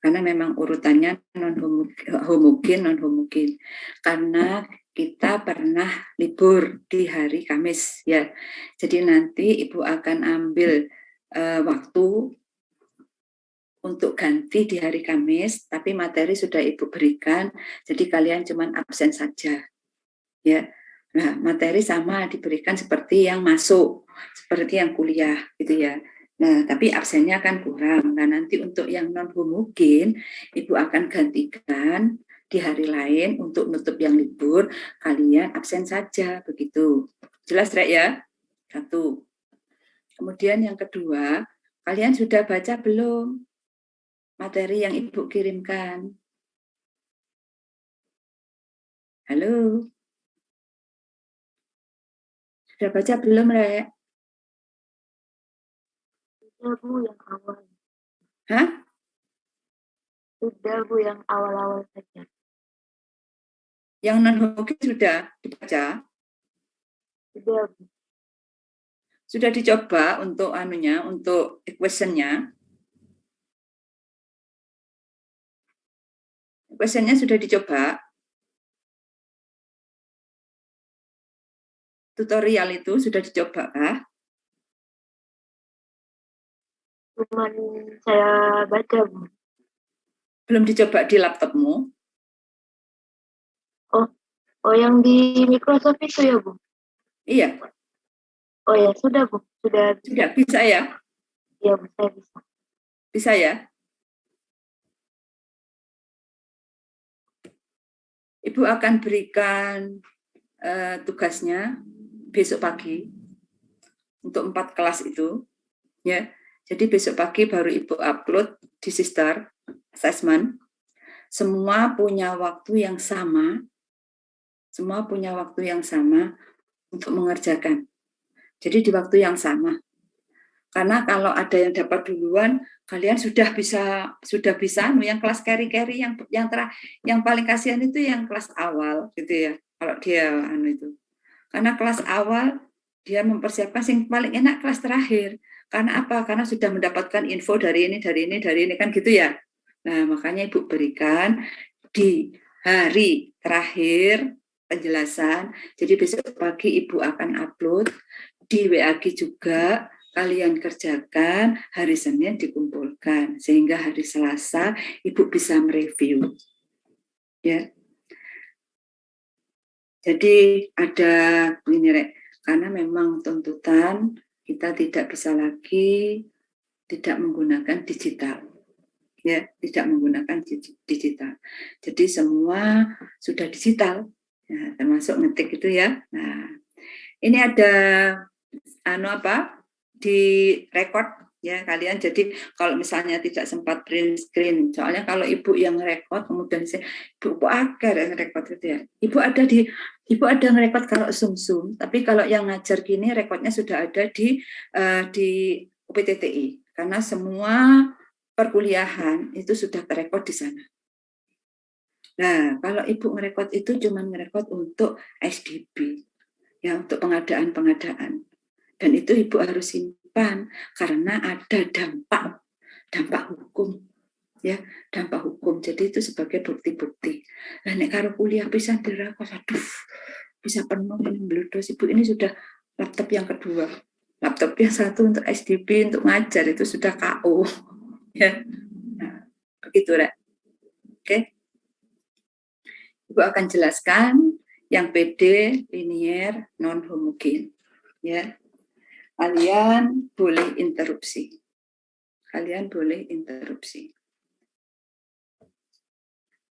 karena memang urutannya non-homogen. Karena kita pernah libur di hari Kamis ya. Jadi nanti Ibu akan ambil waktu untuk ganti di hari Kamis, tapi materi sudah Ibu berikan, jadi kalian cuma absen saja. Ya. Nah, materi sama diberikan seperti yang masuk, seperti yang kuliah gitu ya. Nah, tapi absennya akan kurang. Nah, nanti untuk yang non homogen, Ibu akan gantikan di hari lain untuk nutup yang libur, kalian absen saja begitu. Jelas, Rek ya? Satu. Kemudian yang kedua, kalian sudah baca belum materi yang Ibu kirimkan? Halo? Sudah baca belum, Rek? Sudah Bu, yang awal. Hah? Sudah Bu, yang awal-awal saja. Yang non-homogen sudah dibaca? Sudah Bu. Sudah dicoba untuk untuk equation-nya? Equation-nya sudah dicoba? Tutorial itu sudah dicoba kah? Cuman saya baca Bu. Belum dicoba di laptopmu? Oh yang di Microsoft itu ya Bu? Iya. Oh ya, sudah Bu. Sudah Bisa ya? Iya Bu, saya bisa. Bisa ya? Ibu akan berikan tugasnya besok pagi untuk 4 kelas itu, ya. Jadi besok pagi baru Ibu upload di Sister Assessment. Semua punya waktu yang sama. Semua punya waktu yang sama untuk mengerjakan. Jadi di waktu yang sama. Karena kalau ada yang dapat duluan, kalian sudah bisa yang kelas carry yang paling kasihan itu yang kelas awal gitu ya. Kalau dia itu. Karena kelas awal dia mempersiapkan yang paling enak kelas terakhir. Karena apa? Karena sudah mendapatkan info dari ini kan gitu ya. Nah, makanya Ibu berikan di hari terakhir penjelasan. Jadi besok pagi Ibu akan upload di WAG juga, kalian kerjakan, hari Senin dikumpulkan sehingga hari Selasa Ibu bisa mereview. Ya. Jadi ada ini Rek, karena memang tuntutan kita tidak bisa lagi tidak menggunakan digital. Ya, tidak menggunakan digital. Jadi semua sudah digital. Ya, termasuk ngetik itu ya. Nah, ini ada di record ya kalian. Jadi kalau misalnya tidak sempat print screen, soalnya kalau Ibu yang record kemudian Ibu agar yang record itu ya. Ibu ada ngerekod kalau Zoom, tapi kalau yang ngajar gini rekodnya sudah ada di UPTTI karena semua perkuliahan itu sudah terekod di sana. Nah, kalau Ibu ngerekod itu cuma ngerekod untuk SDB, ya untuk pengadaan. Dan itu Ibu harus simpan karena ada dampak hukum, ya dampak hukum. Jadi itu sebagai bukti-bukti. Nah, nek karo kuliah pisan dirakos, aduh, bisa penuh ini mbledos. Ibu ini sudah laptop yang kedua. Laptop yang satu untuk SDB untuk ngajar itu sudah KO. Ya. Nah, begitu, Rek. Oke. Ibu akan jelaskan yang PD, linier, non homogen. Ya. Kalian boleh interupsi.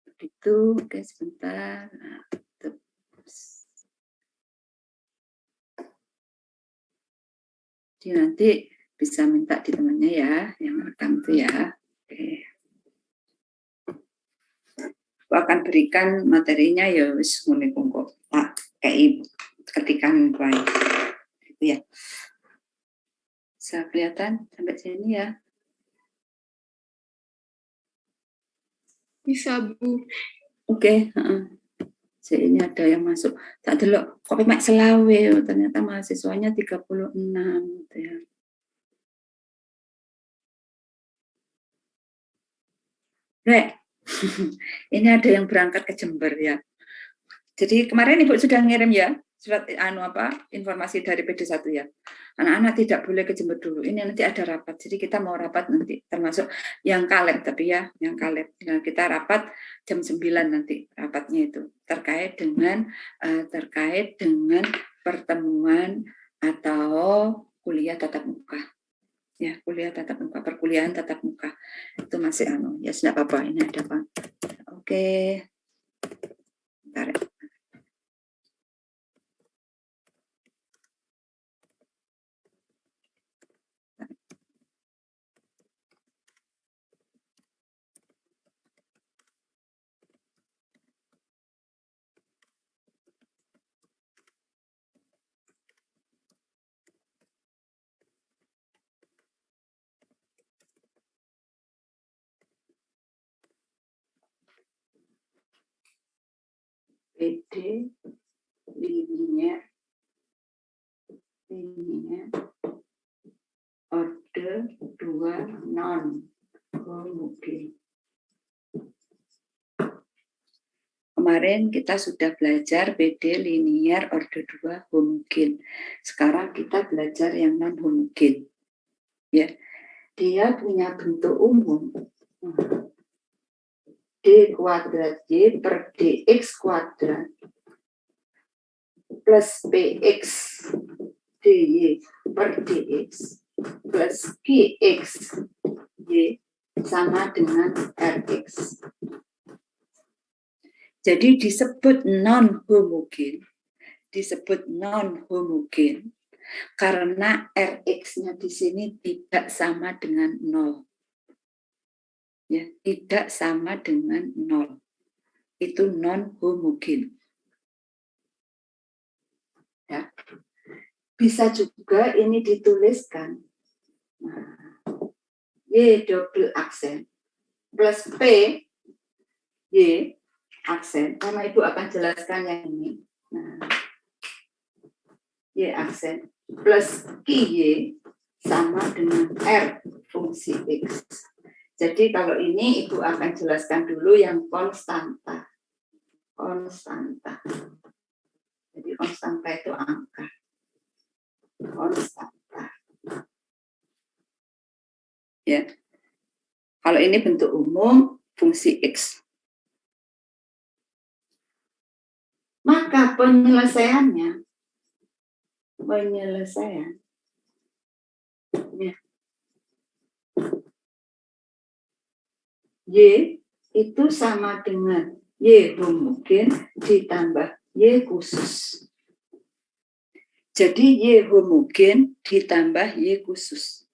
Begitu, oke sebentar. Jadi nanti bisa minta di temannya ya, yang rekam itu ya. Oke. Aku akan berikan materinya ya wis ngene kok. Tak kayak ketikan baik. Gitu ya. Bisa kelihatan sampai sini ya? Bisa Bu. Oke, ini ada yang masuk. Tak delok kok mek selawe, ternyata mahasiswanya 36 gitu ya. Rek, ini ada yang berangkat ke Jember ya. Jadi kemarin Ibu sudah ngirim ya surat informasi dari PD1 ya. Anak-anak tidak boleh ke Jember dulu. Ini nanti ada rapat. Jadi kita mau rapat nanti termasuk yang kaleb tapi ya, yang kaleb. Nah, kita rapat jam 9 nanti rapatnya itu terkait dengan pertemuan atau kuliah tatap muka. Ya, kuliah tatap muka, perkuliahan tatap muka. Itu masih ya sudah apa-apa. Ini ada apa? Oke. Bentar. PD linier orde 2 non homogen. Kemarin kita sudah belajar PD linier orde 2 homogen. Sekarang kita belajar yang non homogen. Ya. Dia punya bentuk umum D kuadrat Y per DX kuadrat plus PX DY per DX plus QX Y sama dengan RX. Jadi disebut non homogen karena RX-nya di sini tidak sama dengan 0. Ya, tidak sama dengan 0. Itu non homogen. Ya. Bisa juga ini dituliskan Y double aksen plus P Y aksen. Karena Ibu akan jelaskan yang ini. Nah, Y aksen plus QY sama dengan R fungsi X. Jadi kalau ini Ibu akan jelaskan dulu yang konstanta. Jadi konstanta itu angka. Konstanta. Ya. Kalau ini bentuk umum fungsi X. Maka penyelesaian ya. Y itu sama dengan Y homogen ditambah Y khusus. Jadi Y homogen ditambah Y khusus.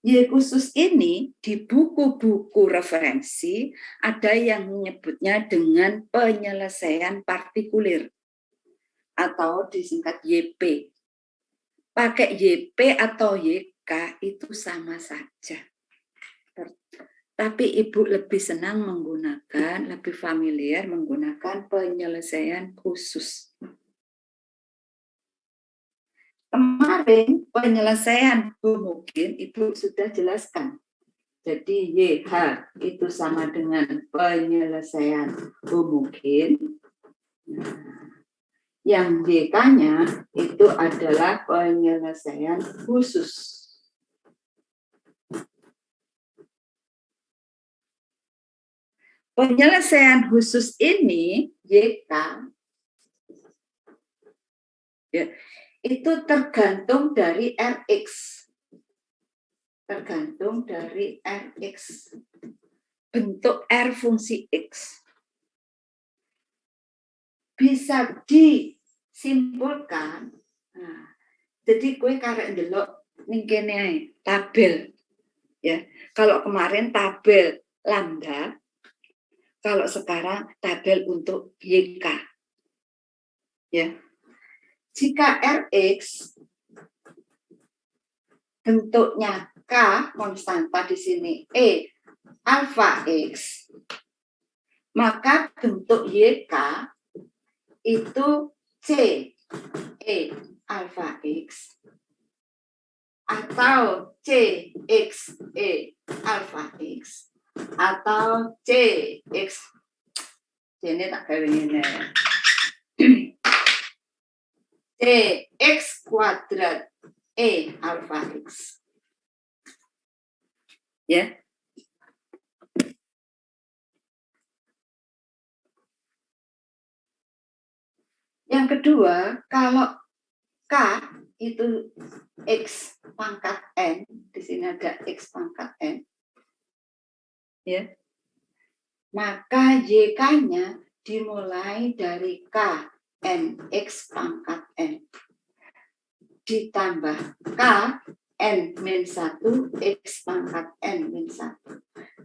Y khusus ini di buku-buku referensi ada yang menyebutnya dengan penyelesaian partikulir atau disingkat YP. Pakai YP atau YK itu sama saja. Tapi Ibu lebih senang lebih familiar menggunakan penyelesaian khusus. Kemarin penyelesaian homogen Ibu sudah jelaskan. Jadi YH itu sama dengan penyelesaian homogen. Yang YK-nya itu adalah penyelesaian khusus. Penyelesaian khusus ini YK ya, itu tergantung dari RX. Bentuk R fungsi X. Bisa disimpulkan. Nah, jadi kue karek ndelok ning kene ae, tabel. Ya. Kalau kemarin tabel lambda, kalau sekarang tabel untuk YK. Ya. Jika RX bentuknya K konstanta di sini E alfa X, maka bentuk YK itu C E alfa X atau C X E alfa X atau C X. C ini tak gawe ngene. C X kuadrat E alfa X. Ya. Yang kedua, kalau K itu X pangkat N, di sini ada X pangkat N, ya, maka YK-nya dimulai dari K N X pangkat N ditambah K N min 1 X pangkat N min 1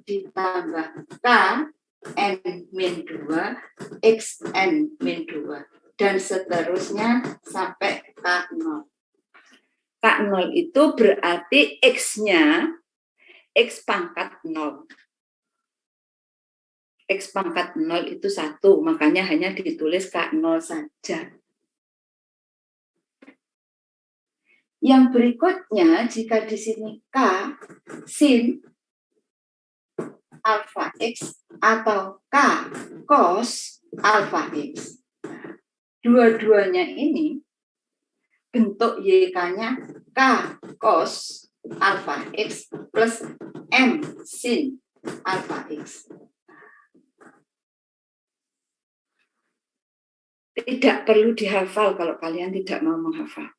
ditambah K N min 2 X N min 2 dan seterusnya sampai K0. K0 itu berarti X-nya X pangkat 0. X pangkat 0 itu 1, makanya hanya ditulis K0 saja. Yang berikutnya, jika di sini K sin alfa X atau K cos alfa X. Dua-duanya ini bentuk YK-nya K cos alfa X plus M sin alfa X. Tidak perlu dihafal kalau kalian tidak mau menghafal.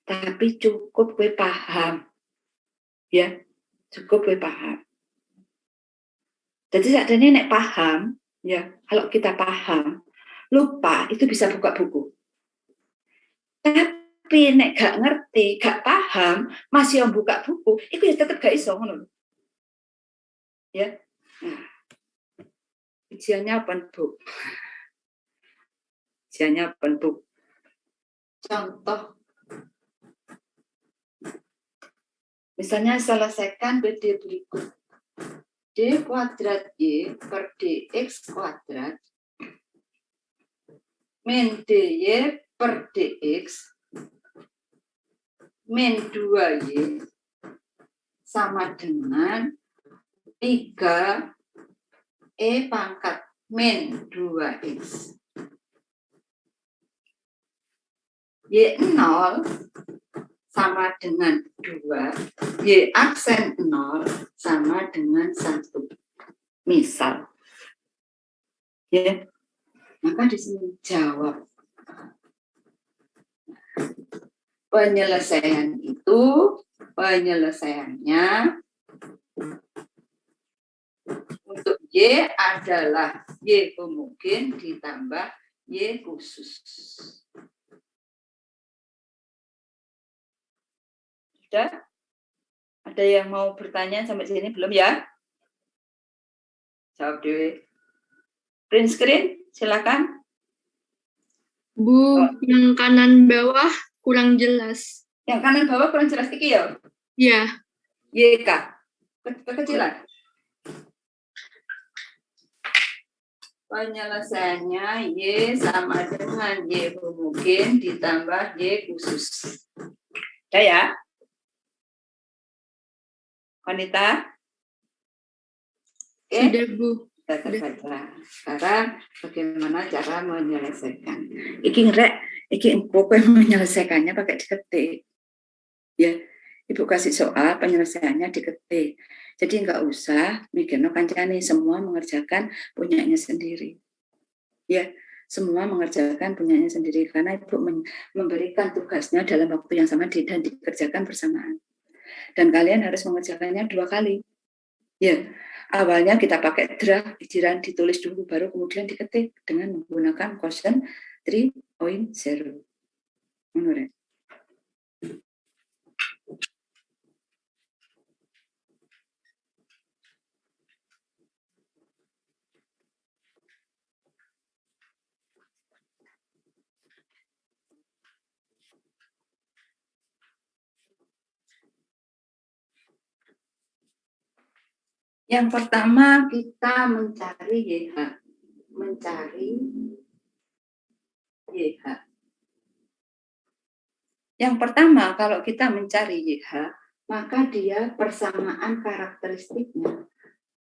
Tapi cukup gue paham. Ya, cukup gue paham. Jadi saat ini nek paham, ya, kalau kita paham, lupa itu bisa buka buku. Tapi nek gak ngerti, gak paham, masih yang buka buku, itu ya tetap gak iso ngono. Ya. Nah. Ujiannya apa, Bu? Ujiannya apa, Bu? Contoh. Misalnya selesaikan PD berikut. D kuadrat Y per DX kuadrat min DY per DX min 2Y sama dengan 3 E pangkat min 2X. Y0 sama dengan 2, Y aksen 0 sama dengan 1. Misal. Ya. Maka di sini jawab. Penyelesaian itu, penyelesaiannya untuk Y adalah Y homogen ditambah Y khusus. Sudah? Ada yang mau bertanya sampai sini belum ya? Jawab dulu. Print screen, silakan. Bu, yang kanan bawah kurang jelas. Yang kanan bawah kurang jelas iki ya? Ya. YK. Kekecilan. Penyelesaiannya Y sama dengan Y homogen ditambah Y khusus. Udah ya? Wanita? Oke? Sudah, Bu. Sudah terbaca. Sekarang bagaimana cara menyelesaikan? Iki ngerek, iki pokoknya menyelesaikannya pakai diketik. Ya, Ibu kasih soal penyelesaiannya diketik. Jadi nggak usah mikirno kancane, semua mengerjakan punyanya sendiri. Ya, semua mengerjakan punyanya sendiri karena Ibu memberikan tugasnya dalam waktu yang sama dan dikerjakan bersamaan. Dan kalian harus mengerjakannya 2 kali. Ya, awalnya kita pakai draft, ditulis dulu, baru kemudian diketik dengan menggunakan Question 3.0. Menurut. Yang pertama kita mencari YH. Mencari YH. Yang pertama kalau kita mencari YH, maka dia persamaan karakteristiknya.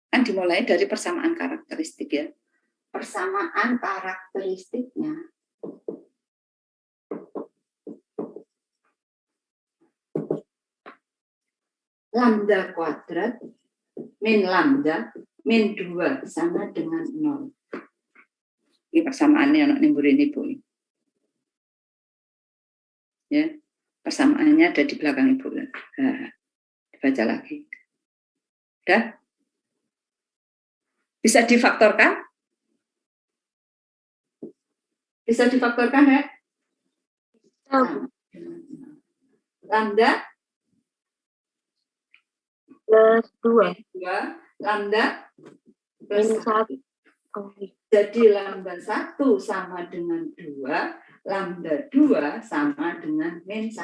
Kan dimulai dari persamaan karakteristik ya. Persamaan karakteristiknya lambda kuadrat min lambda min 2 sama dengan 0. Ini persamaannya anak nimburin ibu. Ya, persamaannya ada di belakang ibu. Nah, dibaca lagi. Udah? Bisa difaktorkan? Bisa difaktorkan ya? Bisa, Bu. Lambda Plus 2. 2, lambda plus Min 1. 1. Oh, iya. Jadi lambda 1 sama dengan 2, lambda 2 sama dengan min 1.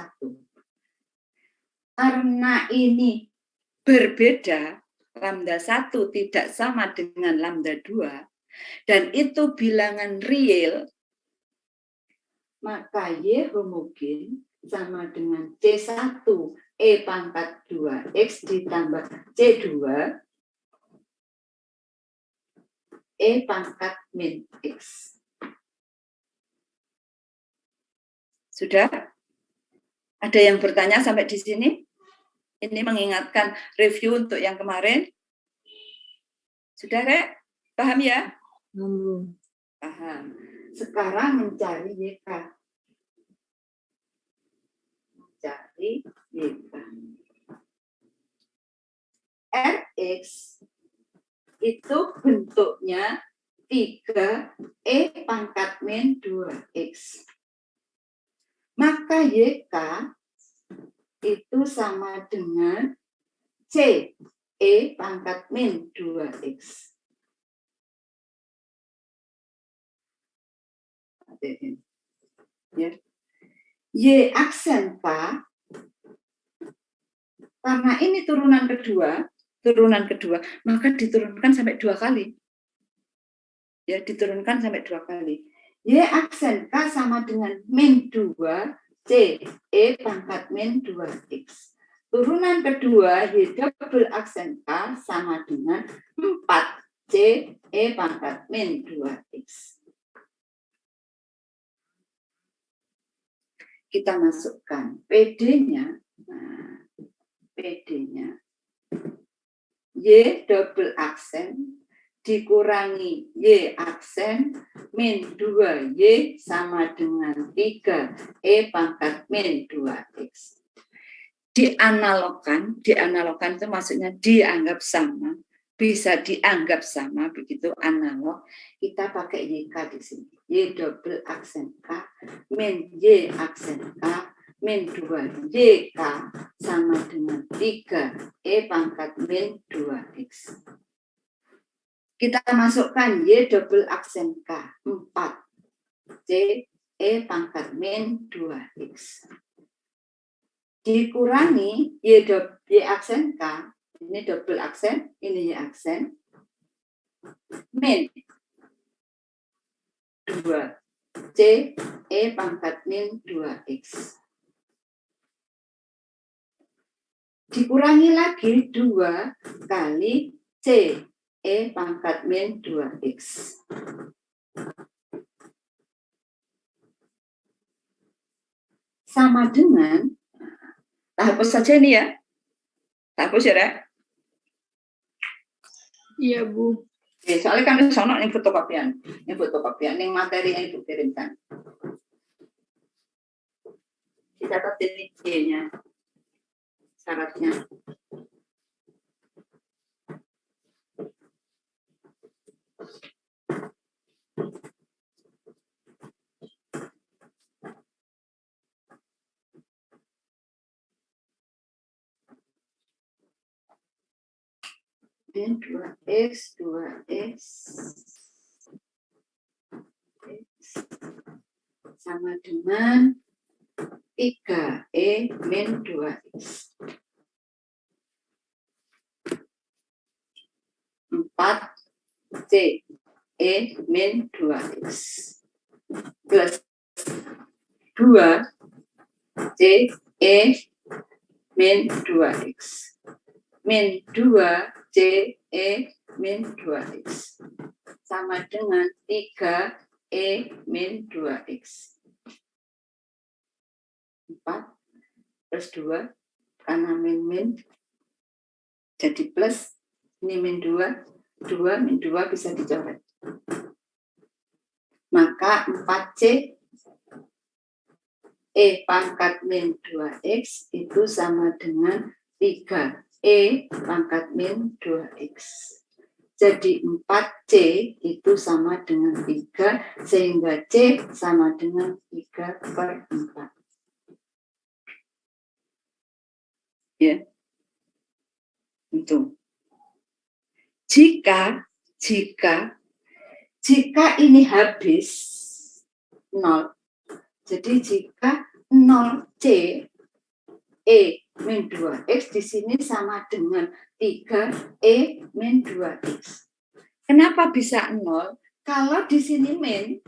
Karena ini berbeda, lambda 1 tidak sama dengan lambda 2, dan itu bilangan real, maka Y homogen sama dengan C1 E pangkat 2X ditambah C2 E pangkat min X. Sudah? Ada yang bertanya sampai di sini? Ini mengingatkan review untuk yang kemarin. Sudah, Rek? Paham ya? Paham. Sekarang mencari YK. Mencari YK. Rx itu bentuknya 3 E pangkat min 2X. Maka YK itu sama dengan C E pangkat min 2X. Ya. Y aksen K, karena ini turunan kedua, maka diturunkan sampai 2 kali. Ya, diturunkan sampai 2 kali. Y aksen K sama dengan min 2 C E pangkat min 2X. Turunan kedua Y double aksen K sama dengan 4 C E pangkat min 2X. Kita masukkan PD-nya. Nah, PD-nya Y double aksen dikurangi Y aksen min 2Y sama dengan 3 E pangkat min 2X. Dianalogkan itu maksudnya dianggap sama, bisa dianggap sama, begitu analog. Kita pakai YK di sini. Y double aksen K min Y aksen K min 2 YK sama dengan 3 E pangkat min 2X. Kita masukkan Y double aksen K 4 C E pangkat min 2X. Dikurangi Y aksen K, ini double aksen, ini Y aksen, min 2 C E pangkat min 2X. Dikurangi lagi 2 kali C E pangkat min 2X. Sama dengan, hapus saja ini ya. Hapus ya, Rek? Iya, Bu. Oke, soalnya kan sono yang fotokopian, yang materi yang Ibu kirimkan. Dicatat ini J-nya, syaratnya. Min 2X, 2X, sama dengan 3E min 2X. 4C E min 2X plus 2C E min 2X. min 2 CE min 2X. Sama dengan 3E min 2X. 4 plus 2, karena min jadi plus, ini min 2, 2 min 2 bisa dicoret. Maka 4C E pangkat min 2X itu sama dengan 3E pangkat min 2X. Jadi 4C itu sama dengan 3, sehingga C sama dengan 3/4. Ya. Itu. Jika ini habis 0, jadi jika 0C E min 2X di sini sama dengan 3E min 2X. Kenapa bisa 0? Kalau di sini min,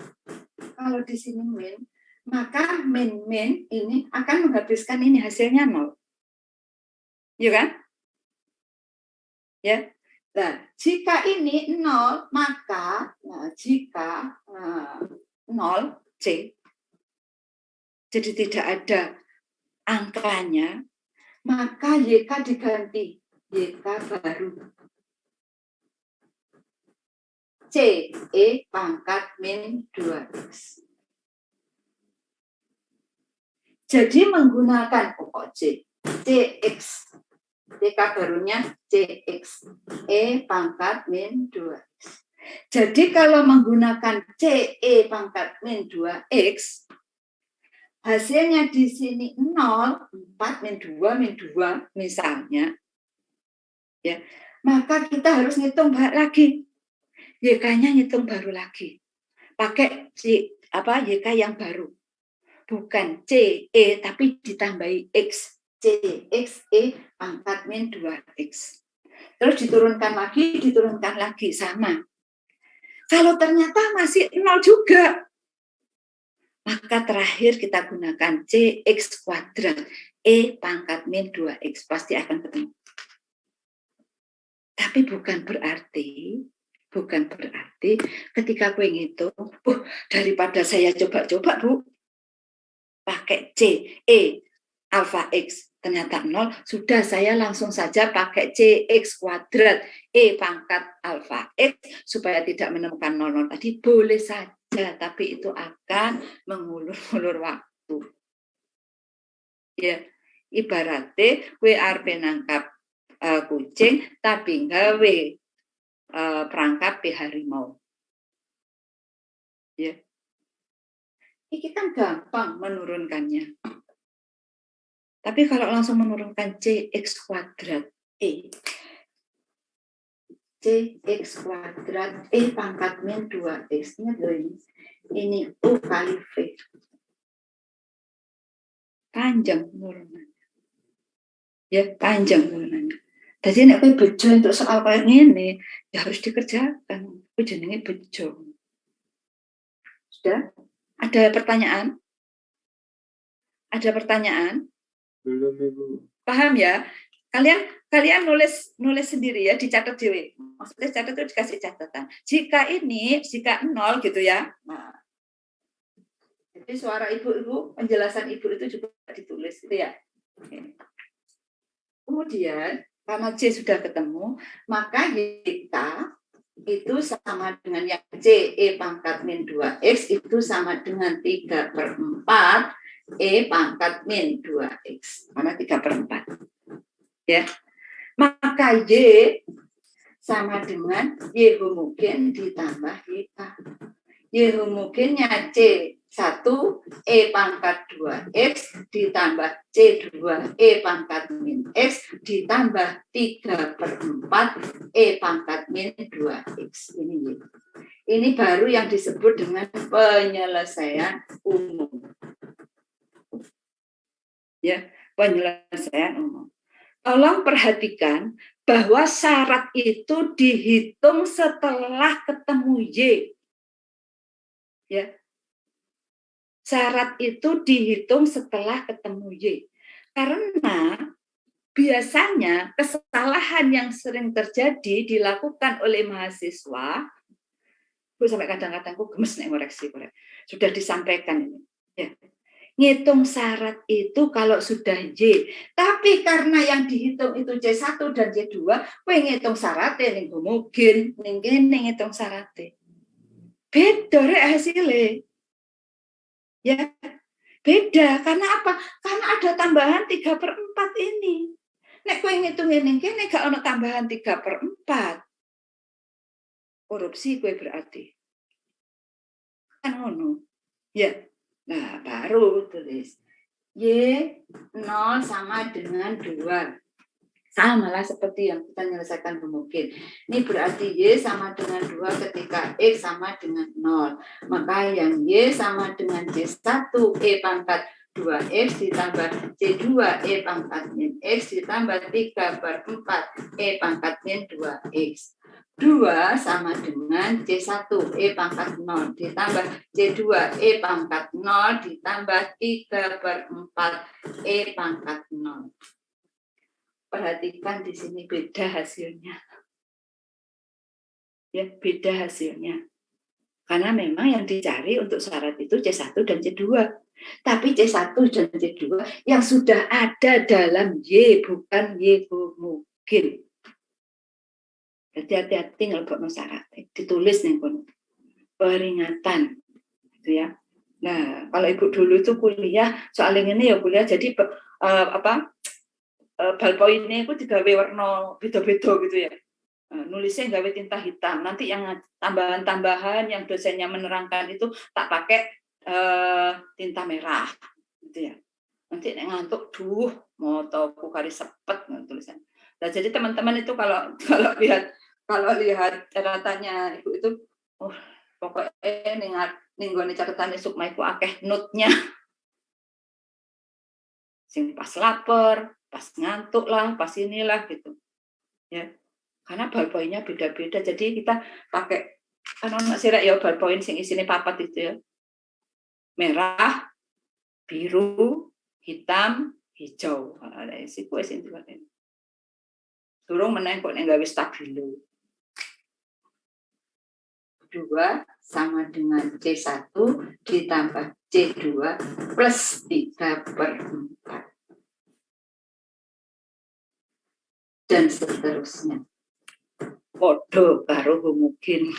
maka min ini akan menghabiskan ini, hasilnya 0. Ya kan? Ya. Nah, jika ini 0, maka jika 0C, jadi tidak ada angkanya, maka YK diganti YK baru. CE pangkat min 2X. Jadi menggunakan pokok CX. YK barunya CX. E pangkat min 2X. Jadi kalau menggunakan CE pangkat min 2X, hasilnya di sini 0, 4 min 2 misalnya. Ya, maka kita harus ngitung lagi. YK-nya ngitung baru lagi. Pakai YK yang baru. Bukan CE tapi ditambahi X. CX E pangkat min 2X. Terus diturunkan lagi sama. Kalau ternyata masih 0 juga, maka terakhir kita gunakan CX kuadrat E pangkat min 2X. Pasti akan ketemu. Tapi bukan berarti ketika gue ngitung, daripada saya coba-coba, Bu, pakai C, E, alfa X, ternyata 0, sudah saya langsung saja pakai CX kuadrat E pangkat alfa X, supaya tidak menemukan 0 tadi, boleh saja, tapi itu akan mengulur-ulur waktu. Ya, ibaratnya WRP nangkap kucing, tapi gawe perangkap harimau. Ya. Ini kan gampang menurunkannya. Tapi kalau langsung menurunkan CX kuadrat E. CX kuadrat E pangkat min 2X. Ini U kali V. Panjang penurunannya. Ya, panjang penurunannya. Jadi nek kowe bejo untuk soal kayak ngene, ya harus dikerjakan. Kuwi jenenge bejo. Sudah? Ada pertanyaan? Ada pertanyaan? Belum, Ibu. Paham ya? Kalian nulis sendiri ya, dicatat dewe. Maksudnya catat itu dikasih catatan. Jika 0 gitu ya. Nah. Jadi suara ibu-ibu, penjelasan ibu itu juga ditulis gitu ya. Oke. Kemudian karena C sudah ketemu, maka YK itu sama dengan yang CE pangkat min 2X itu sama dengan 3/4 E pangkat min 2X. Karena 3/4. Ya. Maka Y sama dengan Y homogen ditambah YK. Y homogennya C1 E pangkat 2X ditambah C2 E pangkat min X ditambah 3/4 E pangkat min 2X. Ini baru yang disebut dengan penyelesaian umum. Ya, penyelesaian umum. Tolong perhatikan bahwa syarat itu dihitung setelah ketemu Y. Ya. Syarat itu dihitung setelah ketemu Y. Karena biasanya kesalahan yang sering terjadi dilakukan oleh mahasiswa, Bu sampai kadang-kadang aku gemes nih ngoreksi, sudah disampaikan ini. Ya. Ngitung syarat itu kalau sudah Y, tapi karena yang dihitung itu C1 dan C2, kowe ngitung syaratnya ning mungkin ning kene ngitung syaratnya. Beda rek hasilnya. Ya, beda. Karena apa? Karena ada tambahan 3/4 ini. Nek kowe ngitungin ning kene gak ono tambahan 3/4. Korupsi kowe berarti. Kan ngono. Ya. Nah, baru tulis Y0 sama dengan 2. Sama lah seperti yang kita menyelesaikan mungkin. Ini berarti Y sama dengan 2 ketika X sama dengan 0. Maka yang Y sama dengan C1 E pangkat 2X ditambah C2 E pangkat min X ditambah 3/4 E pangkat min 2X. 2 sama dengan C1 E pangkat 0 ditambah C2 E pangkat 0 ditambah 3/4 E pangkat 0. Perhatikan di sini beda hasilnya. Ya, beda hasilnya. Karena memang yang dicari untuk syarat itu C1 dan C2. Tapi C1 dan C2 yang sudah ada dalam Y, bukan Y mungkin. Jadi hati-hati ngelebokno syarat. Ditulis nih pun. Peringatan. Gitu ya. Nah, kalau Ibu dulu itu kuliah, soalnya ini ya kuliah, jadi ballpoint-nya itu digawe warna beda-beda gitu ya. Nulisnya gawe tinta hitam. Nanti yang tambahan-tambahan yang dosennya menerangkan itu tak pakai tinta merah gitu ya. Nanti ngantuk mau tauku kari sepet tulisan. Nah, jadi teman-teman itu kalau lihat catatannya Ibu itu pokoknya ninggone catatan Sukma iku akeh notnya. Sing pas lapar, pas ngantuk lah, pas inilah gitu. Ya. Karena ballpoint-nya beda-beda. Jadi kita pakai kan ono sira ya ballpoint sing isine papat itu ya. Merah, biru, hitam, hijau. Ada isi kuwi sing dipakai. Durung meneh kok nek gawe stabilo. 2 sama dengan C1 ditambah C2 plus 3/4. Dan seterusnya. Podo karo mungkin.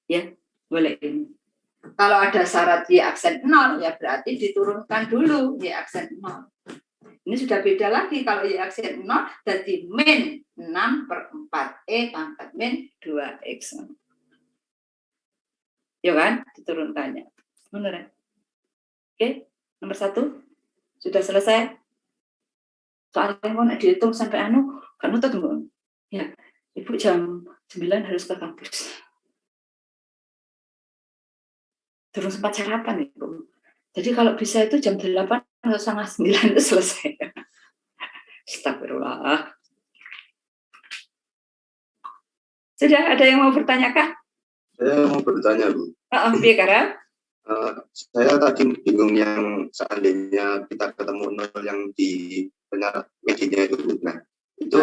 Ya, boleh ini. Kalau ada syarat Y aksen 0, ya berarti diturunkan dulu Y aksen 0. Ini sudah beda lagi. Kalau Y aksen 0, jadi min 6/4 E pangkat min 2X. Ya kan? Diturunkannya. Benar ya? Oke, nomor 1. Sudah selesai? Soalnya kalau dihitung sampai kan nutut dulu. Ya, Ibu jam 9 harus ke kampus. Terus sempat sarapan Ibu. Jadi kalau bisa itu jam 8 atau 8:30 itu selesai. Astagfirullah. Sudah ada yang mau bertanyakan? Saya mau bertanya, Bu. Biar Saya tadi bingung yang seandainya kita ketemu 0 yang di medianya itu. Nah, itu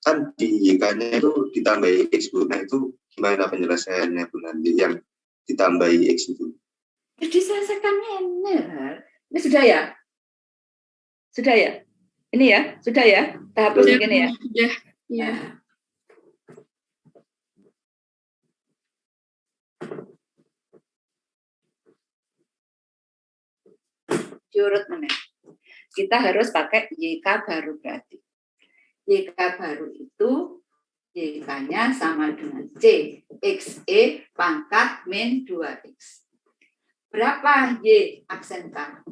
kan di Y-nya itu ditambahi X, Bu. Nah, itu gimana penyelesaiannya, Bu, nanti yang ditambahi X itu? Diselesaikannya ini sudah ya? Sudah ya? Ini ya? Sudah ya? Tahap begini ya? Sudah. Ya. Diurut mana? Kita harus pakai YK baru berarti. YK baru itu YK-nya sama dengan C. XE pangkat min 2X. Berapa Y aksen K?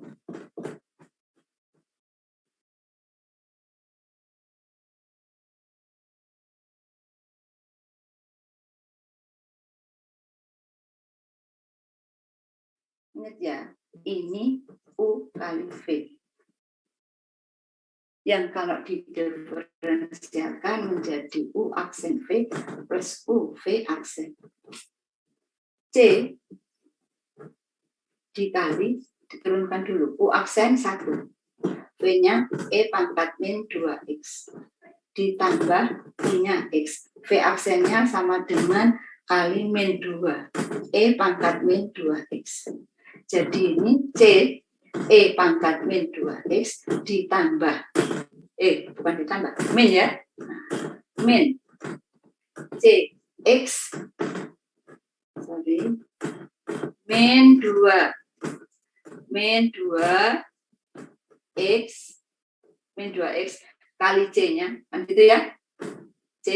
Ingat ya, ini U kali V. Yang kalau didiferensialkan menjadi U aksen V plus U V aksen. C dikali, diturunkan dulu. U aksen 1. V-nya E pangkat min 2X. Ditambah punya X. V aksennya sama dengan kali min 2. E pangkat min 2X. Jadi ini C, E pangkat min 2X ditambah. Bukan ditambah, min ya. Min C, X. Sorry. Min 2. Min 2 X min 2X kali C-nya, kan gitu ya? C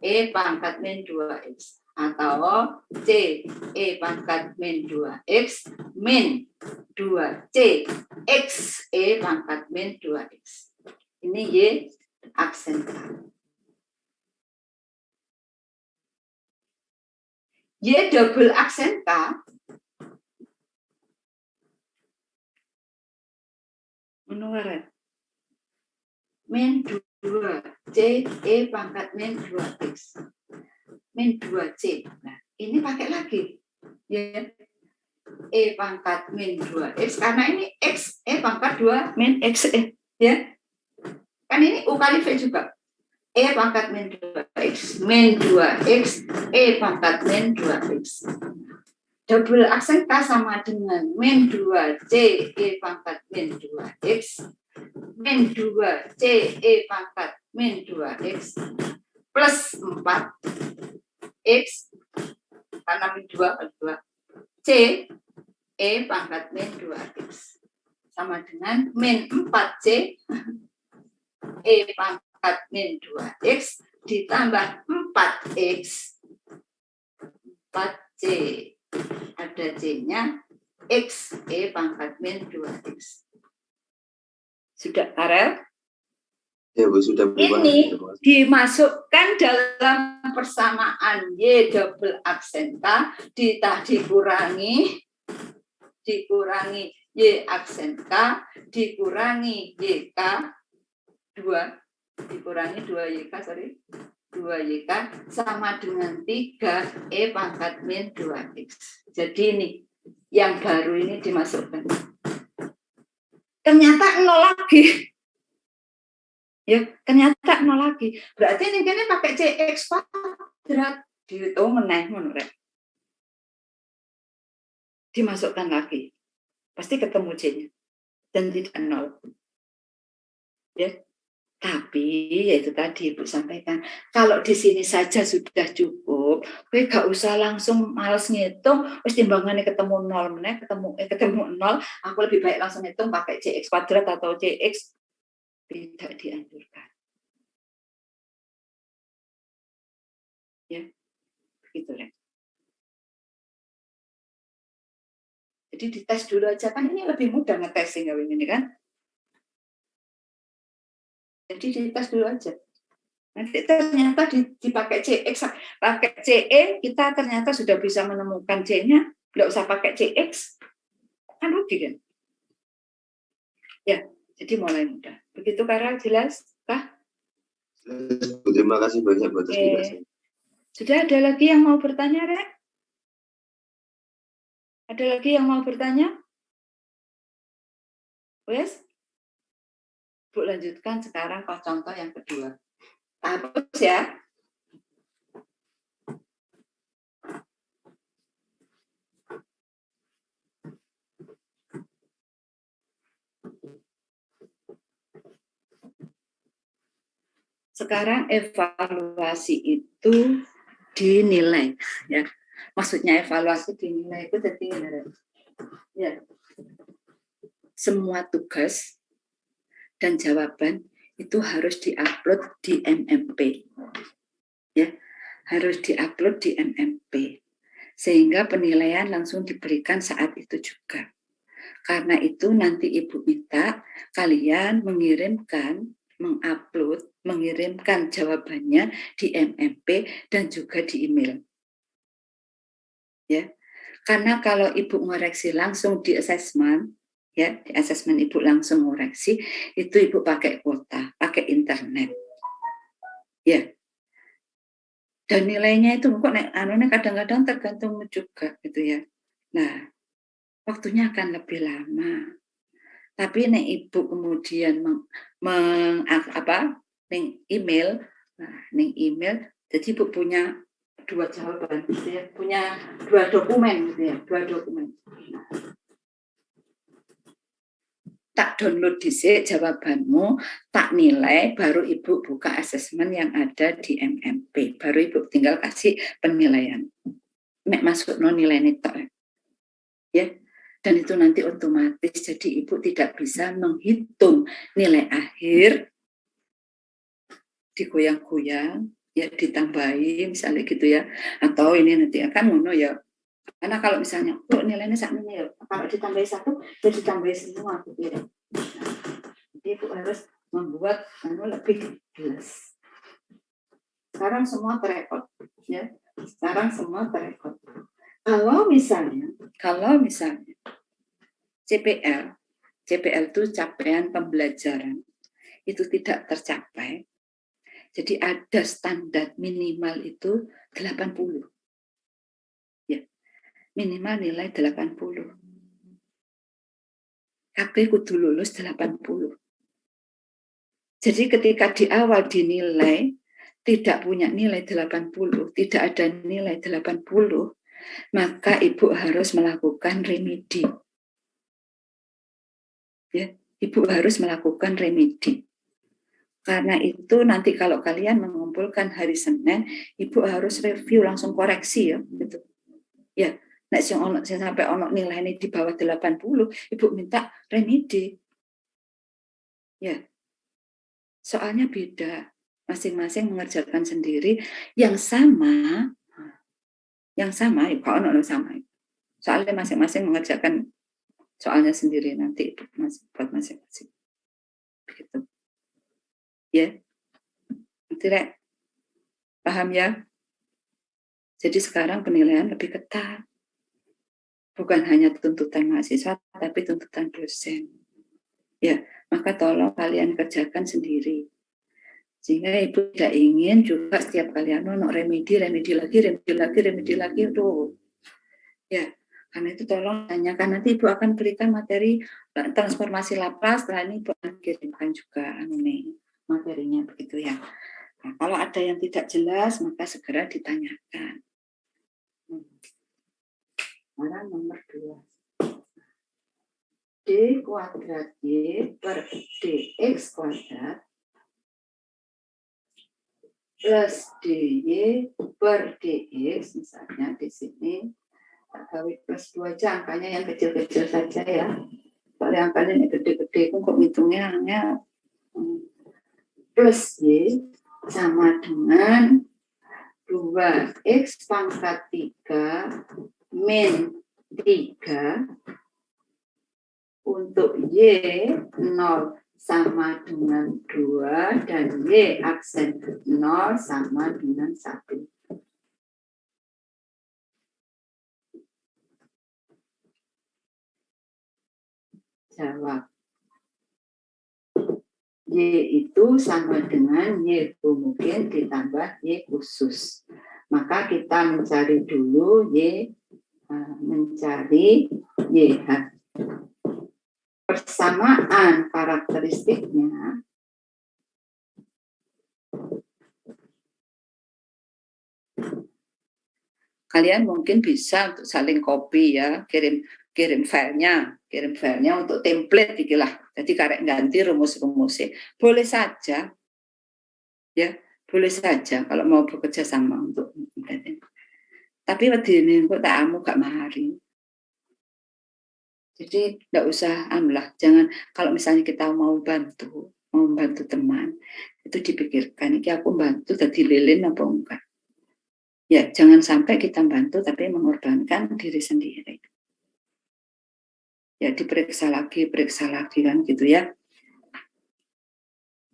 E pangkat min 2X atau C E pangkat min 2X min 2C X E pangkat min 2X. Ini Y aksen K. Y double aksen K menurut min 2 C E pangkat min 2X min 2C. Nah, ini pakai lagi ya, E pangkat min 2X karena ini X E pangkat 2 min X ya, kan ini U kali V juga. E pangkat min 2X min 2X E pangkat min 2X. Double aksen K sama dengan min 2C E pangkat min 2X min 2C E pangkat min 2X plus 4X karena min 2 kali 2 C E pangkat min 2X sama dengan min 4C E pangkat min 2X ditambah 4X 4C ada C-nya X E pangkat min 2X. Sudah, Karel? Ya, Bu, sudah. Ini dimasukkan dalam persamaan Y double aksen K dikurangi Y aksen K dikurangi YK 2 dikurangi 2YK 2YK sama dengan 3 E pangkat min 2X. Jadi ini yang baru ini dimasukkan. Ternyata 0 lagi. Ya, ternyata 0 lagi. Berarti ini pakai CX kuadrat dihitung meneh menurut. Dimasukkan lagi. Pasti ketemu C-nya. Dan tidak 0. Ya. Tapi yaitu tadi Ibu sampaikan, kalau di sini saja sudah cukup, kowe gak usah langsung males ngitung, wis timbangannya ketemu 0 meneh, ketemu 0, aku lebih baik langsung ngitung pakai CX kuadrat atau CX, tidak dianjurkan. Ya, begitu ya. Jadi dites dulu aja, kan ini lebih mudah ngetesing ini kan. Jadi dites dulu aja. Nanti ternyata dipakai CX, pakai CE, kita ternyata sudah bisa menemukan C-nya, nggak usah pakai CX, kan rugi kan? Ya, jadi mulai mudah. Begitu Karel, jelas kah? Terima kasih banyak buat explikasi. Sudah ada lagi yang mau bertanya, Rek? Ada lagi yang mau bertanya? Wes? Bu lanjutkan sekarang ke contoh yang kedua. Hapus ya. Sekarang evaluasi itu dinilai, ya. Maksudnya evaluasi dinilai itu jadi ya. Semua tugas dan jawaban itu harus diupload di MMP. Ya, harus diupload di MMP. Sehingga penilaian langsung diberikan saat itu juga. Karena itu nanti Ibu minta kalian mengirimkan jawabannya di MMP dan juga di email. Ya. Karena kalau Ibu ngoreksi langsung di assessment, ya, di asesmen Ibu langsung ngoreksi, itu Ibu pakai kuota, pakai internet. Ya. Dan nilainya itu kok kadang-kadang tergantung juga gitu ya. Nah, waktunya akan lebih lama. Tapi nek ibu kemudian email, ning email, jadi ibu punya 2 jawaban, gitu ya, punya 2 dokumen, gitu ya, 2 dokumen. Tak download dhisik jawabanmu, tak nilai, baru ibu buka asesmen yang ada di MMP, baru ibu tinggal kasih penilaian. Nek masuk no nilai tok, ya. Dan itu nanti otomatis, jadi ibu tidak bisa menghitung nilai akhir digoyang-goyang, ya ditambahin misalnya gitu ya, atau ini nanti akan ngono ya. Karena kalau misalnya kok nilainya sakmene ya, kalau ditambahi 1 ya ditambahi semua gitu ya. Jadi ibu harus membuat lebih jelas. Sekarang semua terekod, ya. Sekarang semua terekod. Kalau misalnya CPL itu capaian pembelajaran itu tidak tercapai, jadi ada standar minimal itu 80. Ya, minimal nilai 80. KB kudu lulus 80. Jadi ketika di awal dinilai tidak punya nilai 80, tidak ada nilai 80, maka ibu harus melakukan remedi. Ya, ibu harus melakukan remedi. Karena itu nanti kalau kalian mengumpulkan hari Senin, ibu harus review langsung koreksi ya, gitu. Ya, nek sing sampai ono nilai ini di bawah 80, ibu minta remedi. Ya. Soalnya beda, masing-masing mengerjakan sendiri yang sama ya kalau ono sama. Soalnya masing-masing mengerjakan soalnya sendiri nanti buat masing-masing. Begitu. Ya. Tidak paham ya? Jadi sekarang penilaian lebih ketat. Bukan hanya tuntutan mahasiswa, tapi tuntutan dosen. Ya, maka tolong kalian kerjakan sendiri. Sehingga ibu tidak ingin juga setiap kalian remedi lagi, tuh. Ya, karena itu tolong tanyakan, nanti ibu akan berikan materi transformasi Laplace, setelah ini ibu akan kirimkan juga materinya begitu ya. Nah, kalau ada yang tidak jelas maka segera ditanyakan. Sekarang nomor 2. D kuadrat Y per DX kuadrat plus DY per DX, misalnya di sini gawe plus 2 aja, angkanya yang kecil-kecil saja ya. Soalnya angkanya yang gede-gede kok ngitungnya plus Y sama dengan 2X pangkat 3 min 3 untuk Y 0 sama dengan 2 dan Y aksen 0 sama dengan 1. Jawab. Y itu sama dengan Y mungkin ditambah Y khusus. Maka kita mencari dulu mencari YH. Persamaan karakteristiknya kalian mungkin bisa untuk saling copy ya, kirim filenya untuk template ikilah. Jadi karek ganti rumus-rumusnya. Boleh saja. Ya, boleh saja kalau mau bekerja sama untuk tapi wedine kok tak amu gak mahari. Jadi enggak usah jangan kalau misalnya kita mau membantu teman, itu dipikirkan iki aku bantu dadi lilin apa enggak. Ya, jangan sampai kita bantu tapi mengorbankan diri sendiri. Ya, diperiksa lagi kan gitu ya.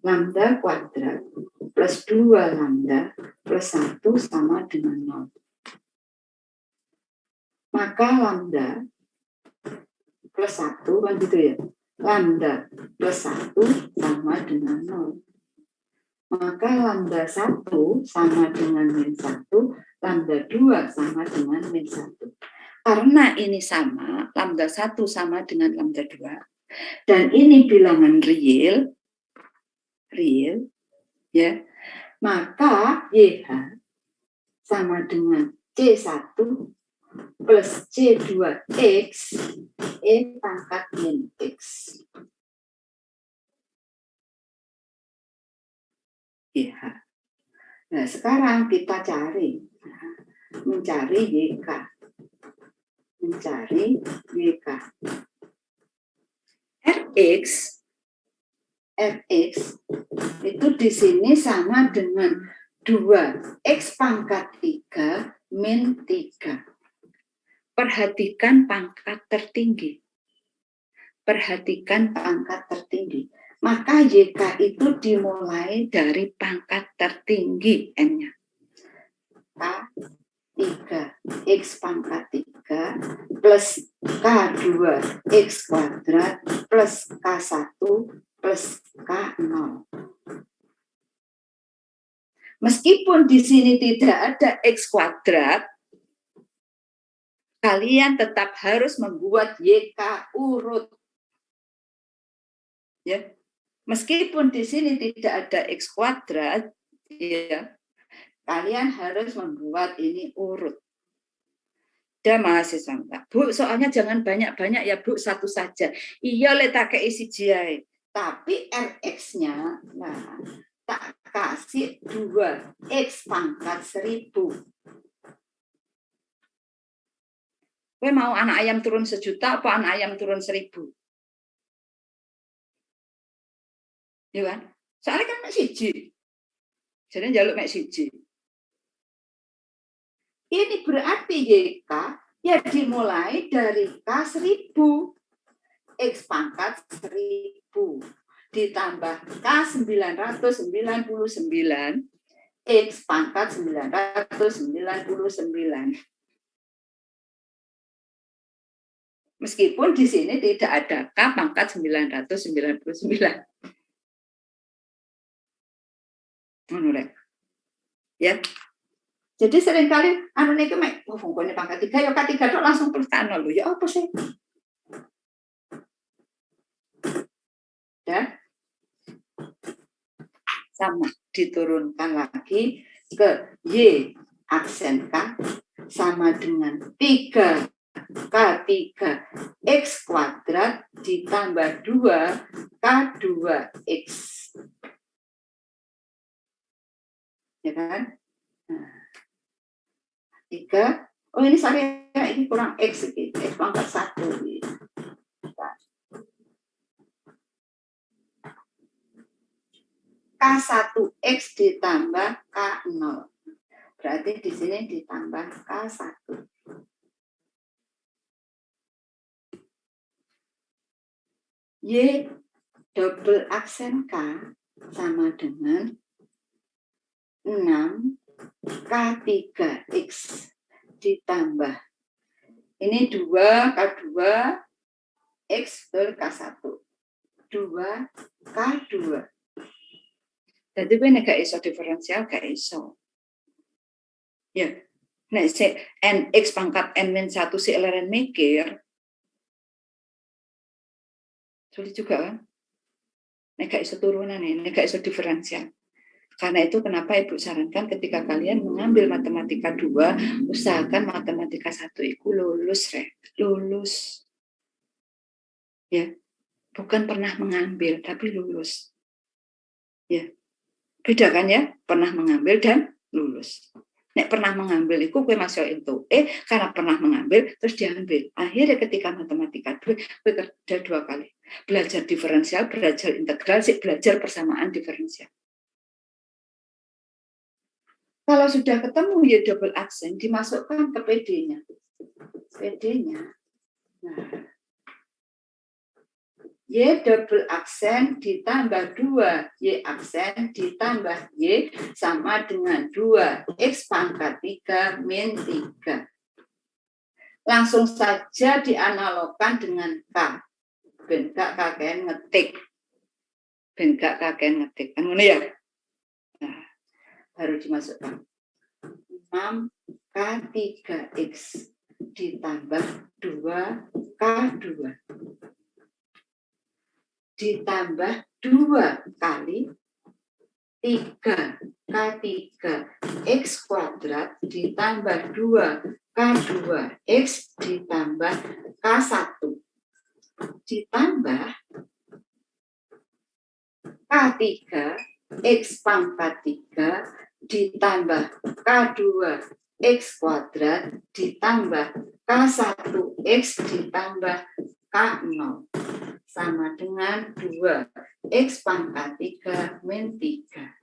Lambda kuadrat plus 2 lambda plus 1 sama dengan 0. Maka lambda plus 1 kan gitu ya. Lambda plus 1 sama dengan 0. Maka lambda 1 sama dengan min 1, lambda 2 sama dengan min 1. Karena ini sama, lambda 1 sama dengan lambda 2, Dan ini bilangan real, ya, maka YH sama dengan C1 plus C2X E pangkat min X. YH. Nah, sekarang kita mencari YK. Rx itu di sini sama dengan 2X pangkat 3 min 3. Perhatikan pangkat tertinggi. Maka YK itu dimulai dari pangkat tertinggi N-nya. K3 X pangkat 3 plus K2 X kuadrat plus K1 plus K0. Meskipun di sini tidak ada X kuadrat, kalian tetap harus membuat YK urut. Ya. Meskipun di sini tidak ada X kuadrat, ya, kalian harus membuat ini urut. Dan mahasiswa enggak, Bu, soalnya jangan banyak-banyak ya, Bu, satu saja. Iya, letak ke isi jai. Tapi Rx-nya, nah, tak kasih 2X pangkat 1000. Gue mau anak ayam turun 1 juta apa anak ayam turun 1000? Ya kan? Soalnya kan mek siji. Jadi njaluk mek siji. Ini berarti YK ya dimulai dari K1000. X pangkat 1000 ditambah K999 X pangkat 999. Meskipun di sini tidak ada K pangkat 999. Menurut ya. Jadi seringkali anu niku mek fungkone pangkat 3 ya K3 tok langsung terus kano lho ya apa sih? Ya. Sama diturunkan lagi ke Y aksen K sama dengan 3 K3 X kuadrat ditambah 2 K2X. Ya kan? Nah. 3. Oh ini saya ini kurang X gitu. X pangkat 1 gitu. K1X ditambah K0. Berarti di sini ditambah K1. Y double aksen K sama dengan 6 K3X ditambah ini 2 K2 X per K1 2 K2. Jadi ini gak iso diferensial gak iso. Ya. Nek si N X pangkat N-1 si leren mikir sulit juga kan? Nek gak iso turunan nih, nek gak iso diferensial. Karena itu kenapa Ibu sarankan ketika kalian mengambil matematika 2, usahakan matematika 1 itu lulus, lulus. Ya. Bukan pernah mengambil, tapi lulus. Ya. Beda kan ya? Pernah mengambil dan lulus. Nek pernah mengambil itu gue masuk itu karena pernah mengambil terus diambil. Akhirnya ketika matematika 2 gue kerja 2 kali. Belajar diferensial, belajar integral, belajar persamaan diferensial. Kalau sudah ketemu ya double aksen, dimasukkan ke PD-nya. PD-nya. Nah, Y double aksen ditambah 2 Y aksen ditambah Y sama dengan 2 X pangkat 3 min 3. Langsung saja dianalogkan dengan K. Ben gak kakek ngetik. Kan ngono ya? Nah, baru dimasukkan 6 K3X ditambah 2 K2. ditambah 2 kali 3 K3 X kuadrat ditambah 2 K2 X ditambah K1 ditambah K3 X pangkat 3 ditambah K2 X kuadrat ditambah K1 X ditambah K0 sama dengan 2 X pangkat 3 min 3.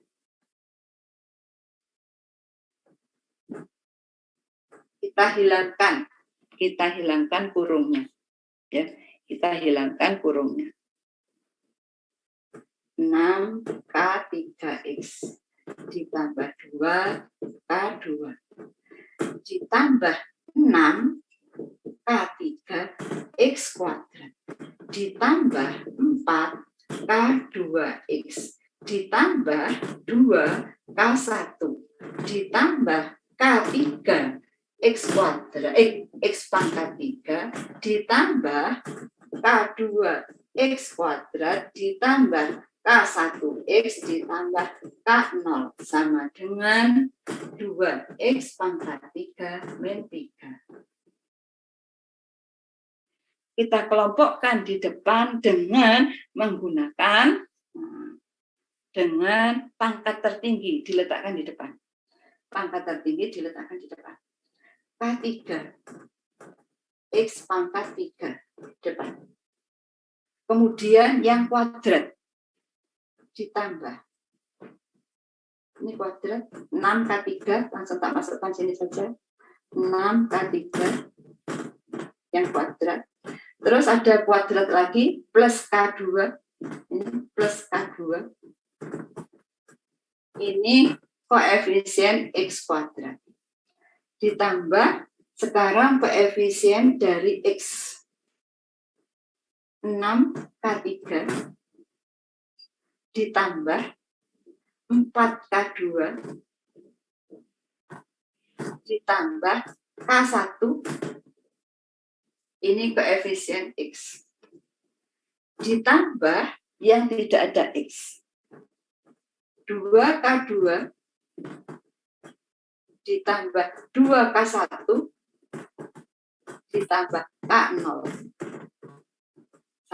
Kita hilangkan kurungnya. Ya, kita hilangkan kurungnya. 6K3X ditambah 2K2 ditambah 6K3 X kuadrat ditambah 4K2X ditambah 2K1 ditambah K3 X kuadrat X pangkat 3 ditambah K2 X kuadrat ditambah K1 X ditambah K0 sama dengan 2X pangkat 3 min 3. Kita kelompokkan di depan dengan menggunakan dengan pangkat tertinggi diletakkan di depan. Pangkat tertinggi diletakkan di depan. K3 X pangkat 3 depan. Kemudian yang kuadrat ditambah. Ini kuadrat 6K3 langsung tak masukkan sini saja. 6K3 yang kuadrat. Terus ada kuadrat lagi plus K2. Ini plus K2. Ini koefisien X kuadrat. Ditambah sekarang koefisien dari X. 6K3 ditambah 4K2 ditambah K1 ini koefisien X ditambah yang tidak ada X 2K2 ditambah 2K1 ditambah K0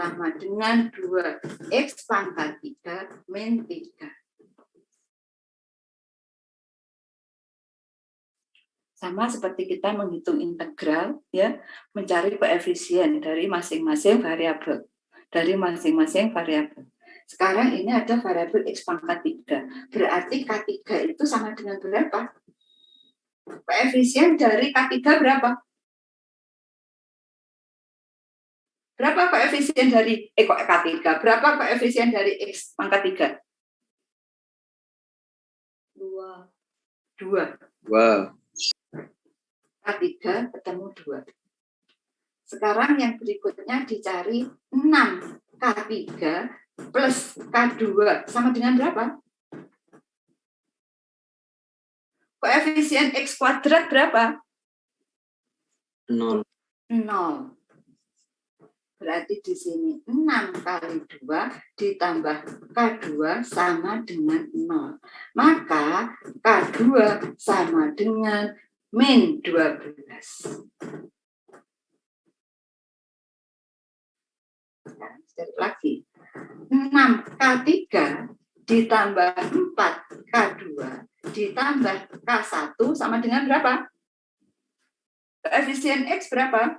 sama dengan 2X pangkat 3 min 3. Sama seperti kita menghitung integral, ya, mencari koefisien dari masing-masing variabel. Sekarang ini ada variabel X pangkat 3. Berarti K3 itu sama dengan berapa? Koefisien dari K3 berapa? Berapa koefisien dari K3? Berapa koefisien dari X pangkat 3? 2. K3 ketemu 2. Sekarang yang berikutnya dicari 6K3 plus K2 sama dengan berapa? Koefisien X kuadrat berapa? 0. Berarti di sini 6 kali 2 ditambah K2 sama dengan 0. Maka K2 sama dengan min 12. Cari lagi. 6K3 ditambah 4K2 ditambah K1 sama dengan berapa? Koefisien X berapa?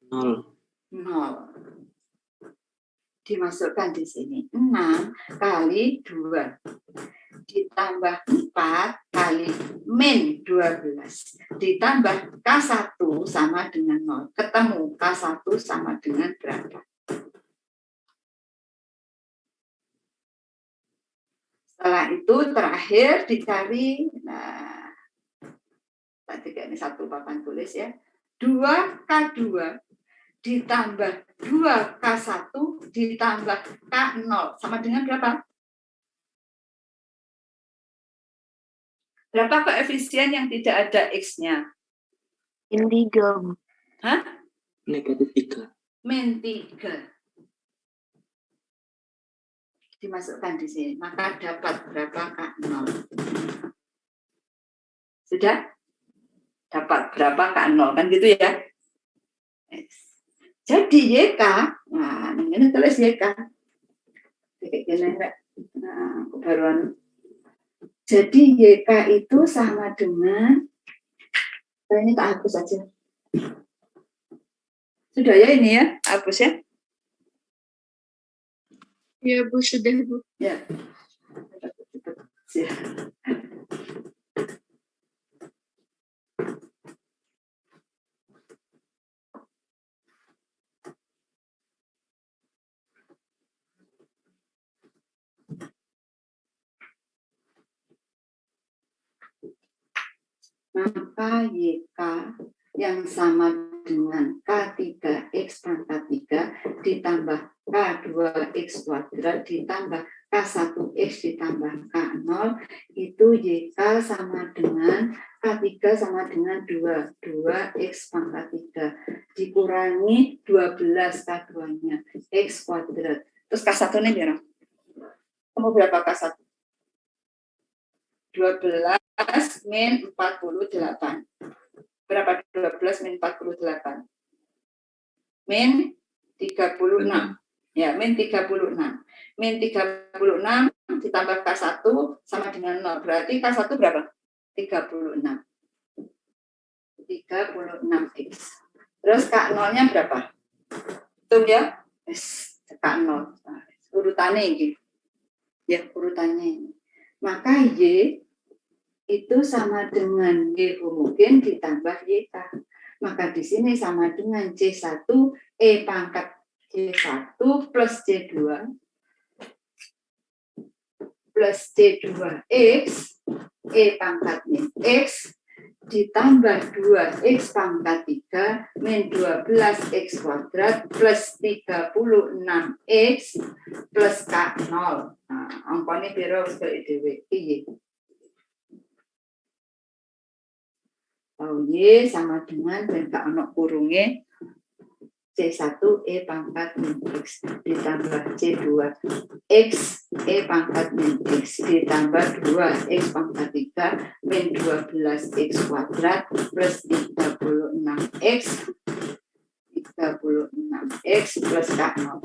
0. Dimasukkan di sini 6 kali 2 ditambah 4 kali min 12 ditambah K1 sama dengan 0. Ketemu K1 sama dengan berapa? Setelah itu terakhir dicari, tadi ini satu papan tulis ya, 2K2 ditambah 2K1 ditambah K0 sama dengan berapa? Berapa koefisien yang tidak ada X-nya? Min 3. Hah? Negatif 3. Min 3. dimasukkan di sini. Maka dapat berapa K0? Sudah? Dapat berapa K0? Kan gitu ya? Jadi YK, nah ini tulis YK. Nah, kebaruan. Jadi YK itu sama dengan, ini tak hapus aja. Sudah ya ini ya, hapus ya. Ya, Bu, sudah, Bu. Ya. Maka YK yang sama dengan K3X pangkat 3 ditambah K2X kuadrat ditambah K1X ditambah K0 itu YK sama dengan K3 sama dengan 2 2X pangkat 3 dikurangi 12 K2-nya X kuadrat. Terus K1-nya berapa? Kamu berapa K1? 12 min 48. Berapa 12 min 48? Min 36. Ya, min 36. Min 36 ditambah K1 sama dengan 0. Berarti K1 berapa? 36. 36X. Terus K0-nya berapa? Itu ya? K0. Urutannya ini. Ya, urutannya ini. Maka Y itu sama dengan Y homogen ditambah YK. Maka di sini sama dengan C1 E pangkat C1 plus C2 plus C2X E pangkatnya X ditambah 2X pangkat 3 min 12X kuadrat plus 36X plus K0. Nah, angkanya biro ke IDW. Y sama dengan dan K ono kurungnya C1 E pangkat min X ditambah C2 X E pangkat min X ditambah 2 X pangkat 3 min 12X kuadrat plus 36X plus K0.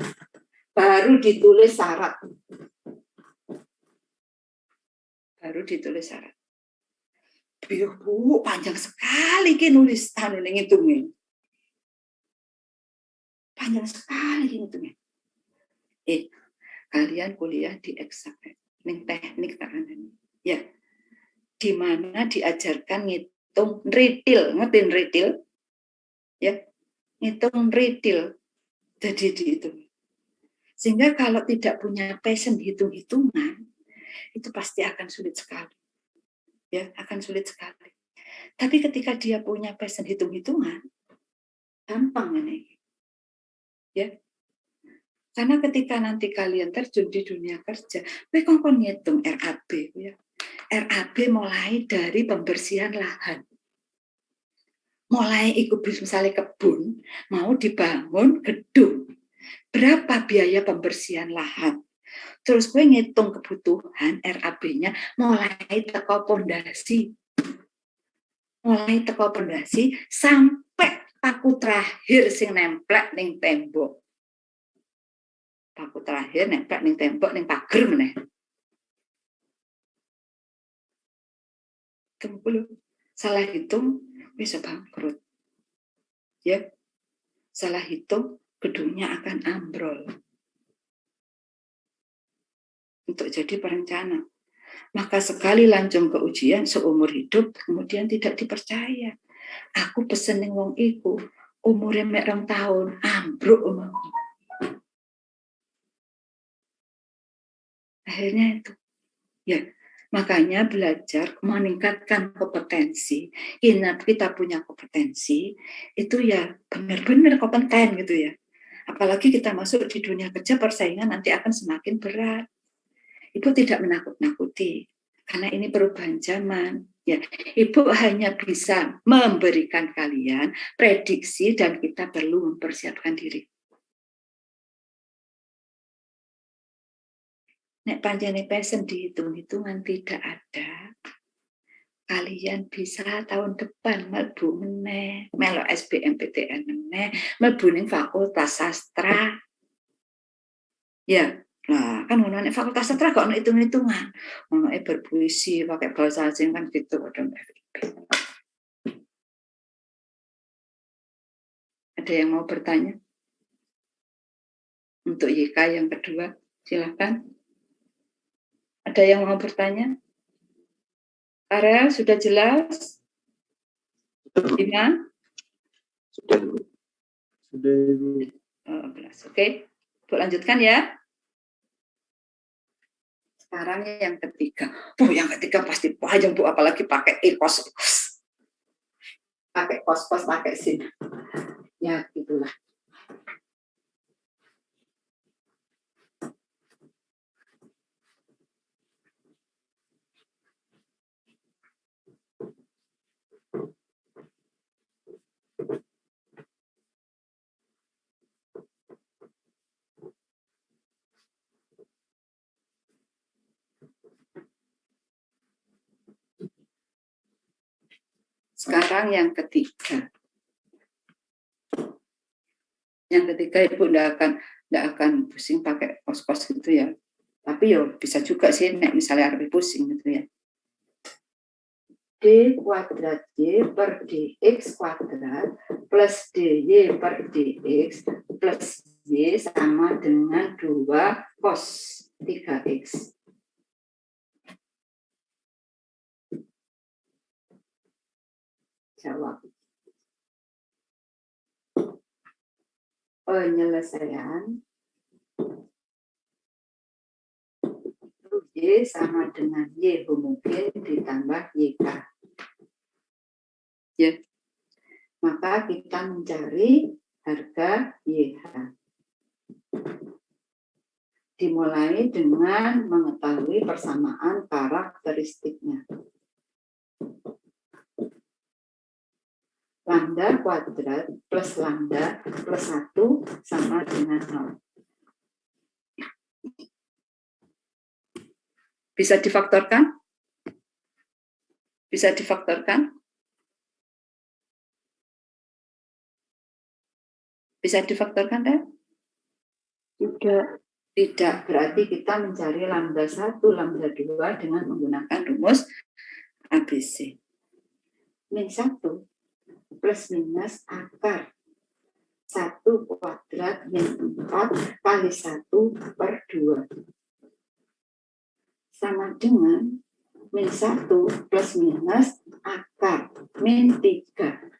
Baru ditulis syarat. Biar Bu, panjang sekali ki nulis ngitungnya. Panjang sekali ngitungnya. Kalian kuliah di eksak, ning teknik takanan. Ya. Di mana diajarkan ngitung retil, ngertiin retil? Ya. Ngitung retil. Jadi dihitung. Sehingga kalau tidak punya passion hitung-hitungan, itu pasti akan sulit sekali. Ya, akan sulit sekali. Tapi ketika dia punya passion hitung-hitungan, gampang ini. Ya. Karena ketika nanti kalian terjun di dunia kerja, kok ngitung RAB ya. RAB mulai dari pembersihan lahan. Mulai ikut misalnya kebun, mau dibangun gedung. Berapa biaya pembersihan lahan? Terus gue ngitung kebutuhan RAB-nya mulai teko pondasi. Mulai teko pondasi sampai paku terakhir sing nemplek ning tembok. Paku terakhir nemplek ning tembok ning pager meneh. Kemudian salah hitung bisa bangkrut. Ya. Salah hitung gedungnya akan ambrol. Untuk jadi perencana. Maka sekali lancung ke ujian seumur hidup, kemudian tidak dipercaya. Aku pesen ning wong iku, umurnya mek 2 tahun, ambruk omong. Akhirnya itu. Ya, makanya belajar meningkatkan kompetensi. Kita punya kompetensi, itu ya benar-benar kompeten gitu ya. Apalagi kita masuk di dunia kerja, persaingan nanti akan semakin berat. Ibu tidak menakut-nakuti, karena ini perubahan zaman. Ya, Ibu hanya bisa memberikan kalian prediksi dan kita perlu mempersiapkan diri. nek panjane pesen dihitung-hitungan tidak ada, kalian bisa tahun depan mlebu meneh, melok SBMPTN meneh, mlebu ning Fakultas Sastra. Ya, nah kan ngono nek Fakultas Sastra kok ono hitung-hitungan. Ono berpuisi pakai bahasa asing kan gitu kadang FIP. Ada yang mau bertanya? Untuk YK yang kedua, silakan. Ada yang mau bertanya? Karel sudah jelas? Bima? Sudah. Oh, jelas. Oke, Bu lanjutkan ya. Sekarang yang ketiga. Yang ketiga pasti panjang Bu, apalagi pakai kos. Pakai kos, pakai sin. Ya, gitulah. Sekarang yang ketiga. Yang ketiga Ibu enggak akan pusing pakai kos-kos gitu ya. Tapi ya bisa juga sih nek misalnya harus pusing gitu ya. D kuadrat Y per DX kuadrat plus DY per DX plus Y sama dengan 2 cos 3X. Jawab. Penyelesaian Y sama dengan Y homogen ditambah YK. Ya. Maka kita mencari harga YH. Dimulai dengan mengetahui persamaan karakteristiknya. Lambda kuadrat plus lambda plus 1 sama dengan 0. Bisa difaktorkan? Bisa difaktorkan? Bisa difaktorkan, Teh? Tidak. Tidak, berarti kita mencari lambda 1, lambda 2 dengan menggunakan rumus ABC. Min 1 plus minus akar 1 kuadrat min 4 kali 1 per 2. Sama dengan min 1 plus minus akar min 3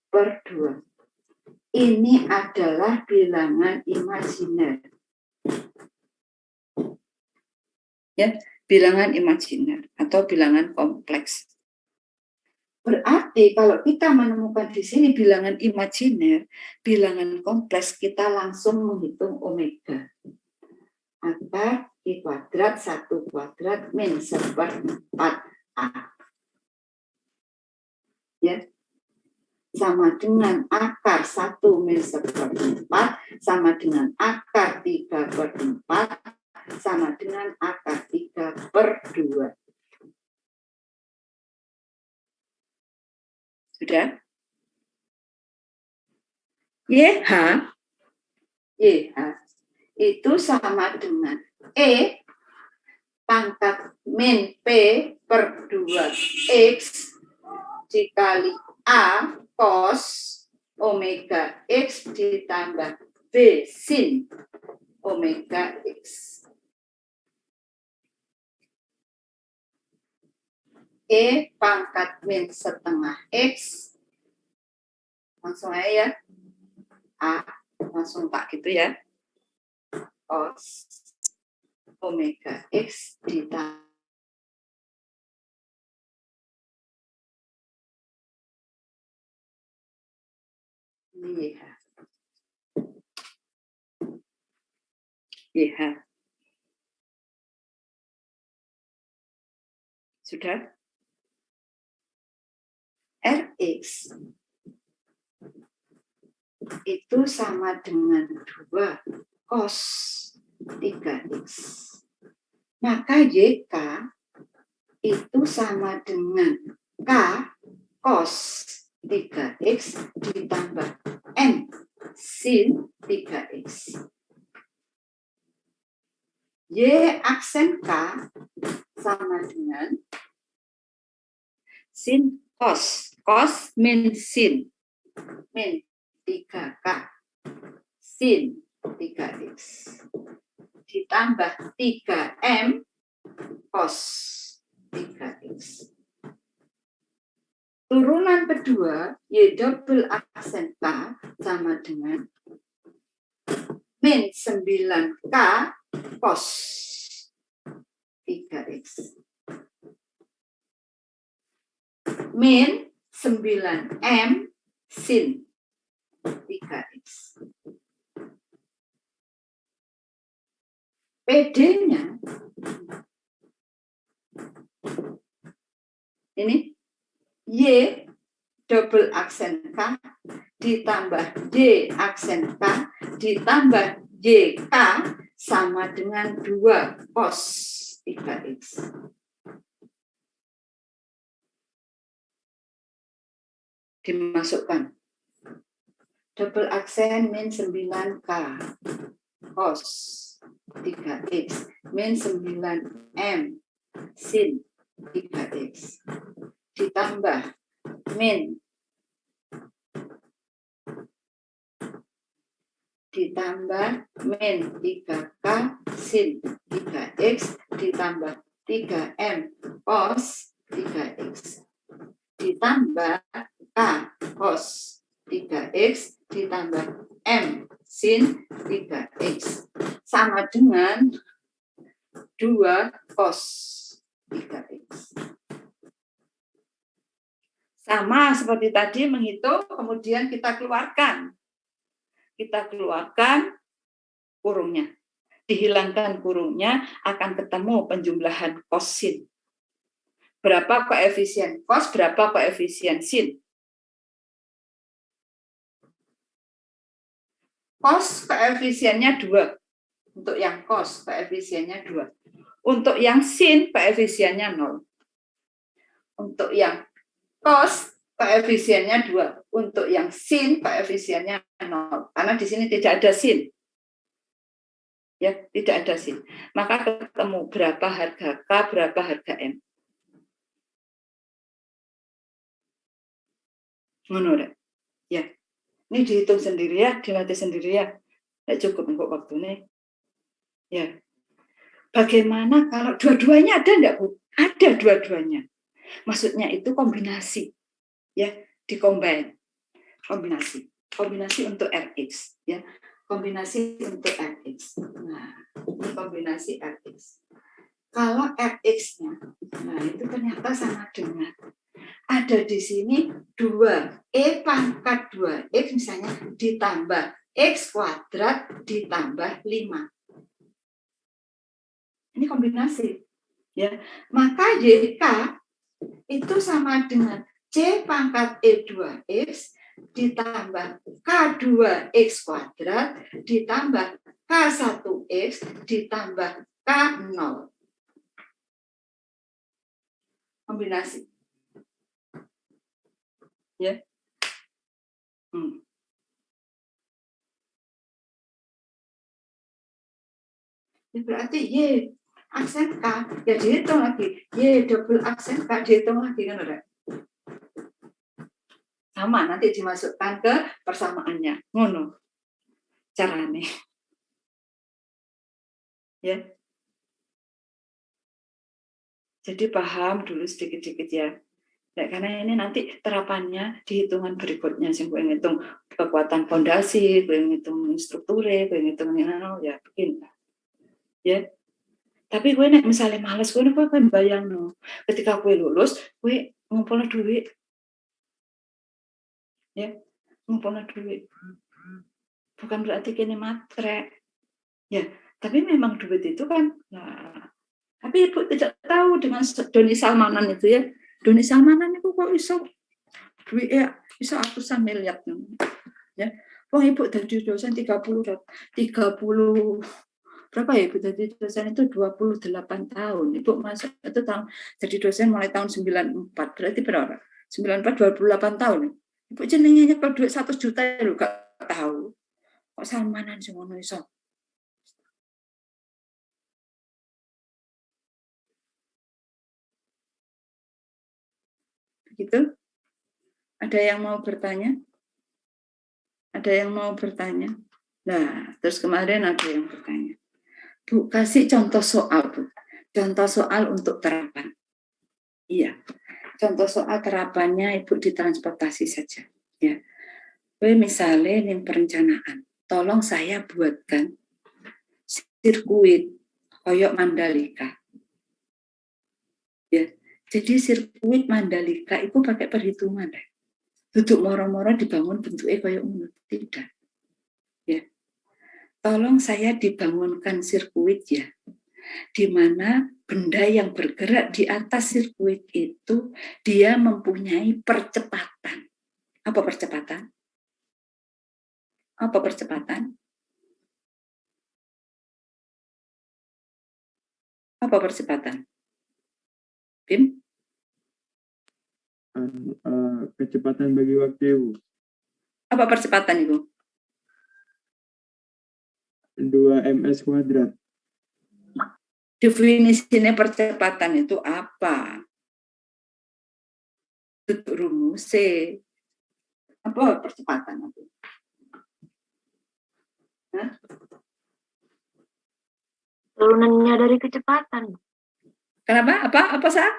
per 2. Ini adalah bilangan imajiner. Ya, bilangan imajiner atau bilangan kompleks. Berarti kalau kita menemukan di sini bilangan imajiner, bilangan kompleks, kita langsung menghitung omega. Akar I kuadrat 1 kuadrat min 1/4A. Ya. Sama dengan akar 1 min 1/4 sama dengan akar 3/4 sama dengan akar 3/2. Sudah? YH itu sama dengan E pangkat min P per 2X dikali A cos omega X ditambah B sin omega X. E pangkat min setengah X. Langsung aja ya. A langsung tak gitu ya. Cos omega X ditambah YH. Sudah? Rx itu sama dengan 2 cos 3X. Maka YK itu sama dengan K cos 3X ditambah M sin 3X. Y aksen K sama dengan sin cos. Cos min sin. Min 3K. Sin 3X. Ditambah 3M cos 3X. Turunan kedua, Y double aksen K sama dengan min 9K cos 3X. Min 9M sin 3X. PD-nya ini Y double aksen K ditambah Y aksen K ditambah YK sama dengan 2 cos 3X. Dimasukkan. Double aksen min 9K cos 3X min 9M sin 3X ditambah min 3K sin 3X ditambah 3M cos 3X ditambah K cos 3X ditambah M sin 3X sama dengan 2 cos 3X. Sama seperti tadi menghitung, kemudian kita keluarkan. Kita keluarkan kurungnya. Dihilangkan kurungnya, akan ketemu penjumlahan cos sin. Berapa koefisien cos, berapa koefisien sin. Cos koefisiennya 2. Untuk yang cos koefisiennya 2. Untuk yang sin koefisiennya 0. Untuk yang cos koefisiennya 2. Untuk yang sin koefisiennya 0. Karena di sini tidak ada sin. Ya, tidak ada sin. Maka ketemu berapa harga K, berapa harga M. Menurut. Ya. Ini dihitung sendiri ya, dilatih sendiri ya. Tidak cukup untuk waktu ini. Ya. Bagaimana kalau dua-duanya ada enggak, Bu? Ada dua-duanya. Maksudnya itu kombinasi. Ya, dikombin. Kombinasi untuk Rx, ya. Kombinasi untuk Rx. Nah, ini kombinasi Rx. Kalau Rx-nya, nah itu ternyata sama dengan ada di sini 2E pangkat 2X misalnya ditambah X kuadrat ditambah 5. Ini kombinasi. Ya. Maka YK itu sama dengan C pangkat E2X ditambah K2X kuadrat ditambah K1X ditambah K0. Kombinasi. Ya. Ya berarti Y aksen K, ya dihitung lagi. Y double aksen K, dihitung lagi kan udah. Sama, nanti dimasukkan ke persamaannya. Ngono. Caranya. Ya. Jadi paham dulu sedikit-sedikit ya. Nah, karena ini nanti terapannya di hitungan berikutnya. Yang gue ngitung kekuatan fondasi, gue ngitung strukturnya, gue ngitung ya begini. Ya. Tapi gue nek misalnya males, gue bayang no. Ketika gue lulus, gue ngumpulin duit. Ya, ngumpulin duit. Bukan berarti kini matre. Ya, tapi memang duit itu kan, nah, tapi Ibu tidak tahu dengan Doni Salmanan itu ya. Doni Salmanan itu kok iso duit ya, iso ratusan miliar. Ya, wong Ibu dari dosen 30 berapa ya Ibu jadi dosen itu 28 tahun. Ibu masuk itu tahun jadi dosen mulai tahun 94. Berarti berapa? 94 28 tahun. Ibu jenenge nyekel duit 100 juta lho gak tahu. Kok salmanan sing ngono iso. Begitu? Ada yang mau bertanya? Ada yang mau bertanya? Nah, terus kemarin ada yang bertanya. Bu, kasih contoh soal, Bu. Contoh soal untuk terapan. Iya. Contoh soal terapannya Ibu di transportasi saja. Ya. Misalnya ini perencanaan. Tolong saya buatkan sirkuit koyok Mandalika. Ya. Jadi sirkuit Mandalika itu pakai perhitungan. Duduk moro-moro dibangun bentuknya koyok ngono. Tidak. Ya. Tolong saya dibangunkan sirkuit ya. Di mana benda yang bergerak di atas sirkuit itu dia mempunyai percepatan. Apa percepatan? Apa percepatan? Apa percepatan? Bim? Kecepatan bagi waktu. Apa percepatan itu? 2 ms kuadrat. Definisinya percepatan itu apa? Itu rumusnya. Apa percepatan itu? Hah? Turunannya dari kecepatan. Kenapa? Apa sah?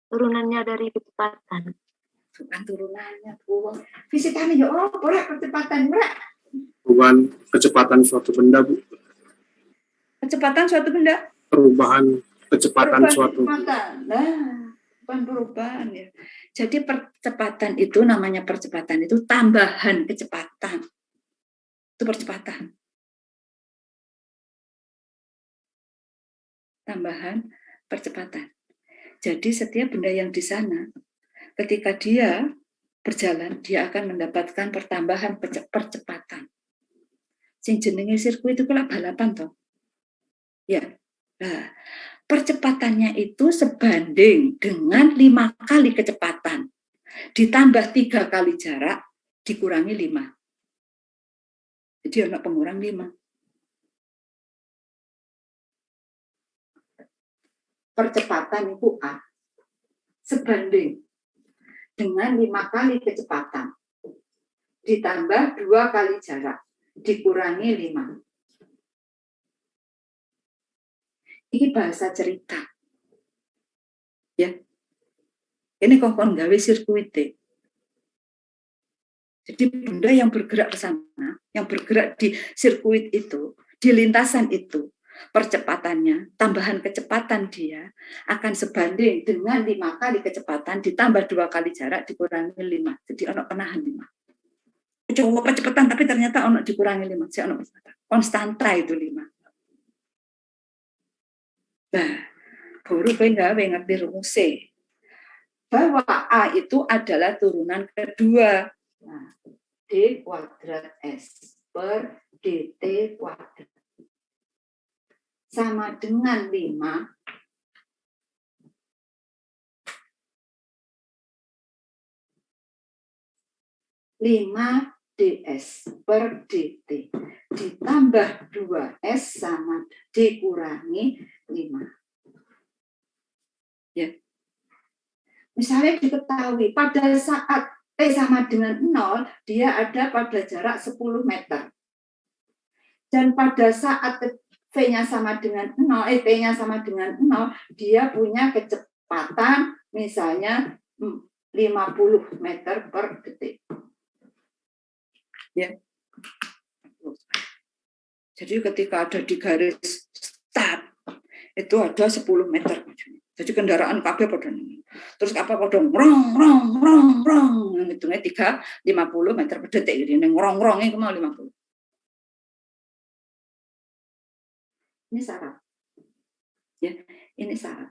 Turunannya dari kecepatan. Bukan turunannya, Bu. Fisikanya ya percepatan, Perubahan kecepatan suatu benda, Bu. Kecepatan suatu benda. Perubahan kecepatan suatu. Kecepatan. Nah, bukan perubahan ya. Jadi percepatan itu namanya percepatan itu tambahan kecepatan. Itu percepatan. Tambahan percepatan. Jadi setiap benda yang di sana, ketika dia berjalan, dia akan mendapatkan pertambahan percepatan. Sing jenenge sirkuit itu kula balapan toh. Ya. Nah, percepatannya itu sebanding dengan 5 kali kecepatan. Ditambah 3 kali jarak, dikurangi 5. Jadi ada pengurang 5. Percepatan itu A. Sebanding dengan 5 kali kecepatan. Ditambah 2 kali jarak. Dikurangi 5. Ini bahasa cerita. Ya. Ini kongkon gawe sirkuit. Jadi benda yang bergerak ke sana, yang bergerak di sirkuit itu, di lintasan itu, percepatannya, tambahan kecepatan dia akan sebanding dengan 5 kali kecepatan ditambah 2 kali jarak dikurangi 5. Jadi ono penahan 5. Coba percepatan tapi ternyata ono dikurangi 5. Si ono percepatan. Konstanta itu 5. Nah, baru kowe gawe ngerti rumusnya. Bahwa A itu adalah turunan kedua. Nah, D kuadrat S per DT kuadrat sama dengan 5 DS per DT ditambah 2S sama dikurangi 5. Ya. Misalnya diketahui pada saat T sama dengan 0, dia ada pada jarak 10 meter. Dan pada saat V-nya sama dengan 0, T-nya sama dengan 0, dia punya kecepatan misalnya 50 meter per detik. Ya. Jadi ketika ada di garis start, itu ada 10 meter. Jadi kendaraan kabeh pada terus apa pada rong hitungnya 50 meter per detik jadi ngrong-rongnya itu mau 50. Ini syarat. Ya, ini syarat.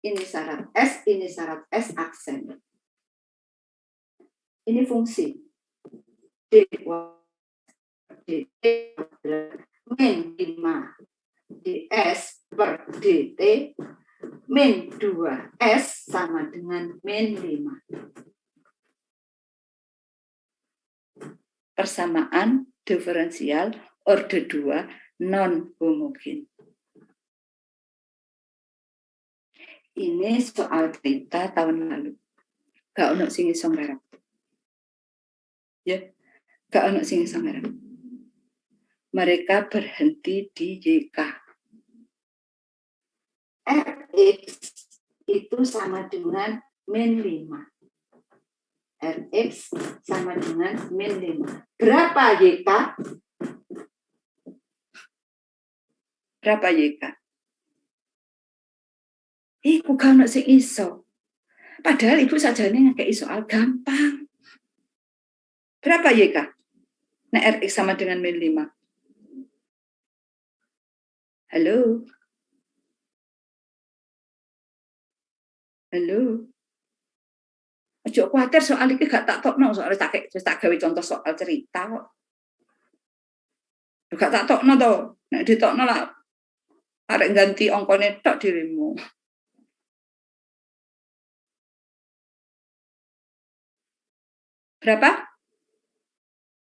Ini syarat S, ini syarat S aksen. Ini fungsi D DT min 5 DS per DT min 2S sama dengan min 5. Persamaan diferensial orde 2 non homogen. Ini soal cerita tahun lalu. Gak ono sing iso ngarep. Ya, gak ono sing iso ngarep. Mereka berhenti di YK. Rx itu sama dengan min 5. Rx sama dengan min 5. Berapa YK? Berapa YK? Iku gak ono sing iso. Padahal ibu sajane ngekei soal gampang. Berapa YK? Nah, Rx sama dengan min 5. Halo? Halo? Ojo khawatir soal ini gak tak tokno, soal tak gawe contoh soal cerita kok. Gak tak tokno to. Nek ditokno lah arek ganti ongkone tok dirimu. Berapa?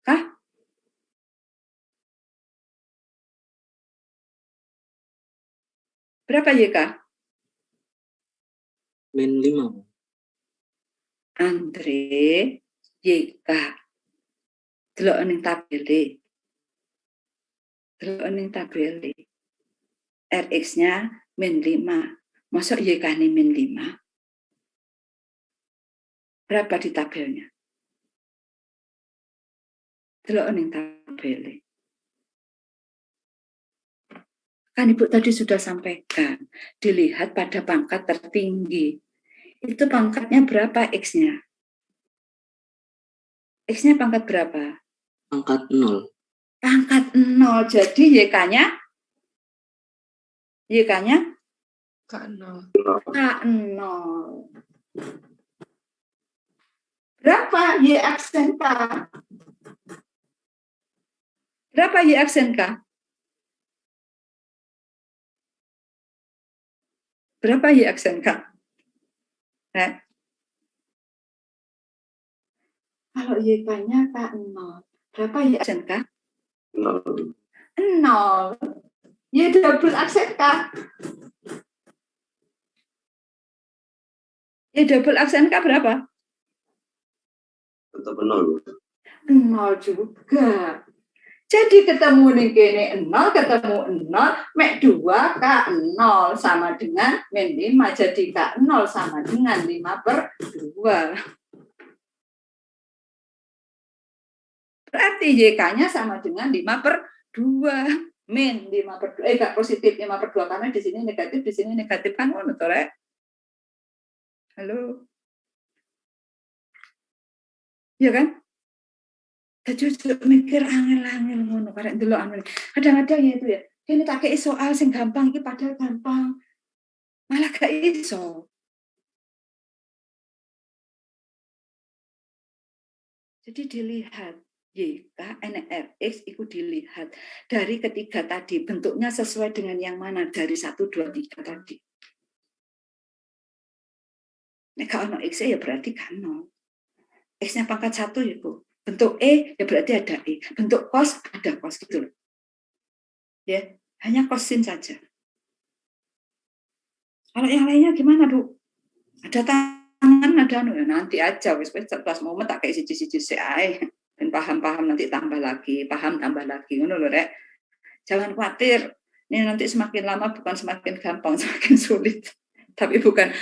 Hah? Berapa YK? Min 5. Andre YK. Delok ning tabele. Delok ning tabele. Rx-nya min 5. Masuk YK-nya min 5. Berapa di tabelnya? Delok ning tabele. Kan Ibu tadi sudah sampaikan, dilihat pada pangkat tertinggi. Itu pangkatnya berapa X-nya? X-nya pangkat berapa? Pangkat 0. Pangkat 0. Jadi YK-nya? YK-nya? K0. K0. Berapa Y aksen K? Berapa Y aksen K? Berapa Y aksen K? Nah, kalau YK-nya K0, berapa Y aksen K? 0. 0. Y double aksen K? Y double aksen K berapa? Tetap 0. 0 juga. Jadi ketemu nih kene 0, ketemu 0, mek 2 K0 sama dengan min 5. Jadi K0 sama dengan 5/2. Berarti YK-nya sama dengan 5/2. Min 5/2. Enggak positif 5/2 karena di sini negatif kan ngono to, Rek? Halo. Iya kan? Jujur mikir angel-angel ngono karek ndelok anu. Kadang-kadang ya itu ya. Kene tak kei soal sing gampang iki padahal gampang. Malah gak iso. Jadi dilihat YK, NRX itu dilihat dari ketiga tadi bentuknya sesuai dengan yang mana dari 1, 2, 3 tadi. Nek ono X ya berarti kan 0. X-nya pangkat 1 ya, Bu. Bentuk E ya berarti ada E. Bentuk cos ada cos gitu loh. Ya, hanya cosin saja. Kalau yang lainnya gimana, Bu? Ada tangan, ada anu ya nanti aja wis pas momen tak kayak siji-siji ae. Dan paham-paham nanti tambah lagi, paham tambah lagi ngono lho, Rek. Jangan khawatir. Ini nanti semakin lama bukan semakin gampang, semakin sulit. Tapi bukan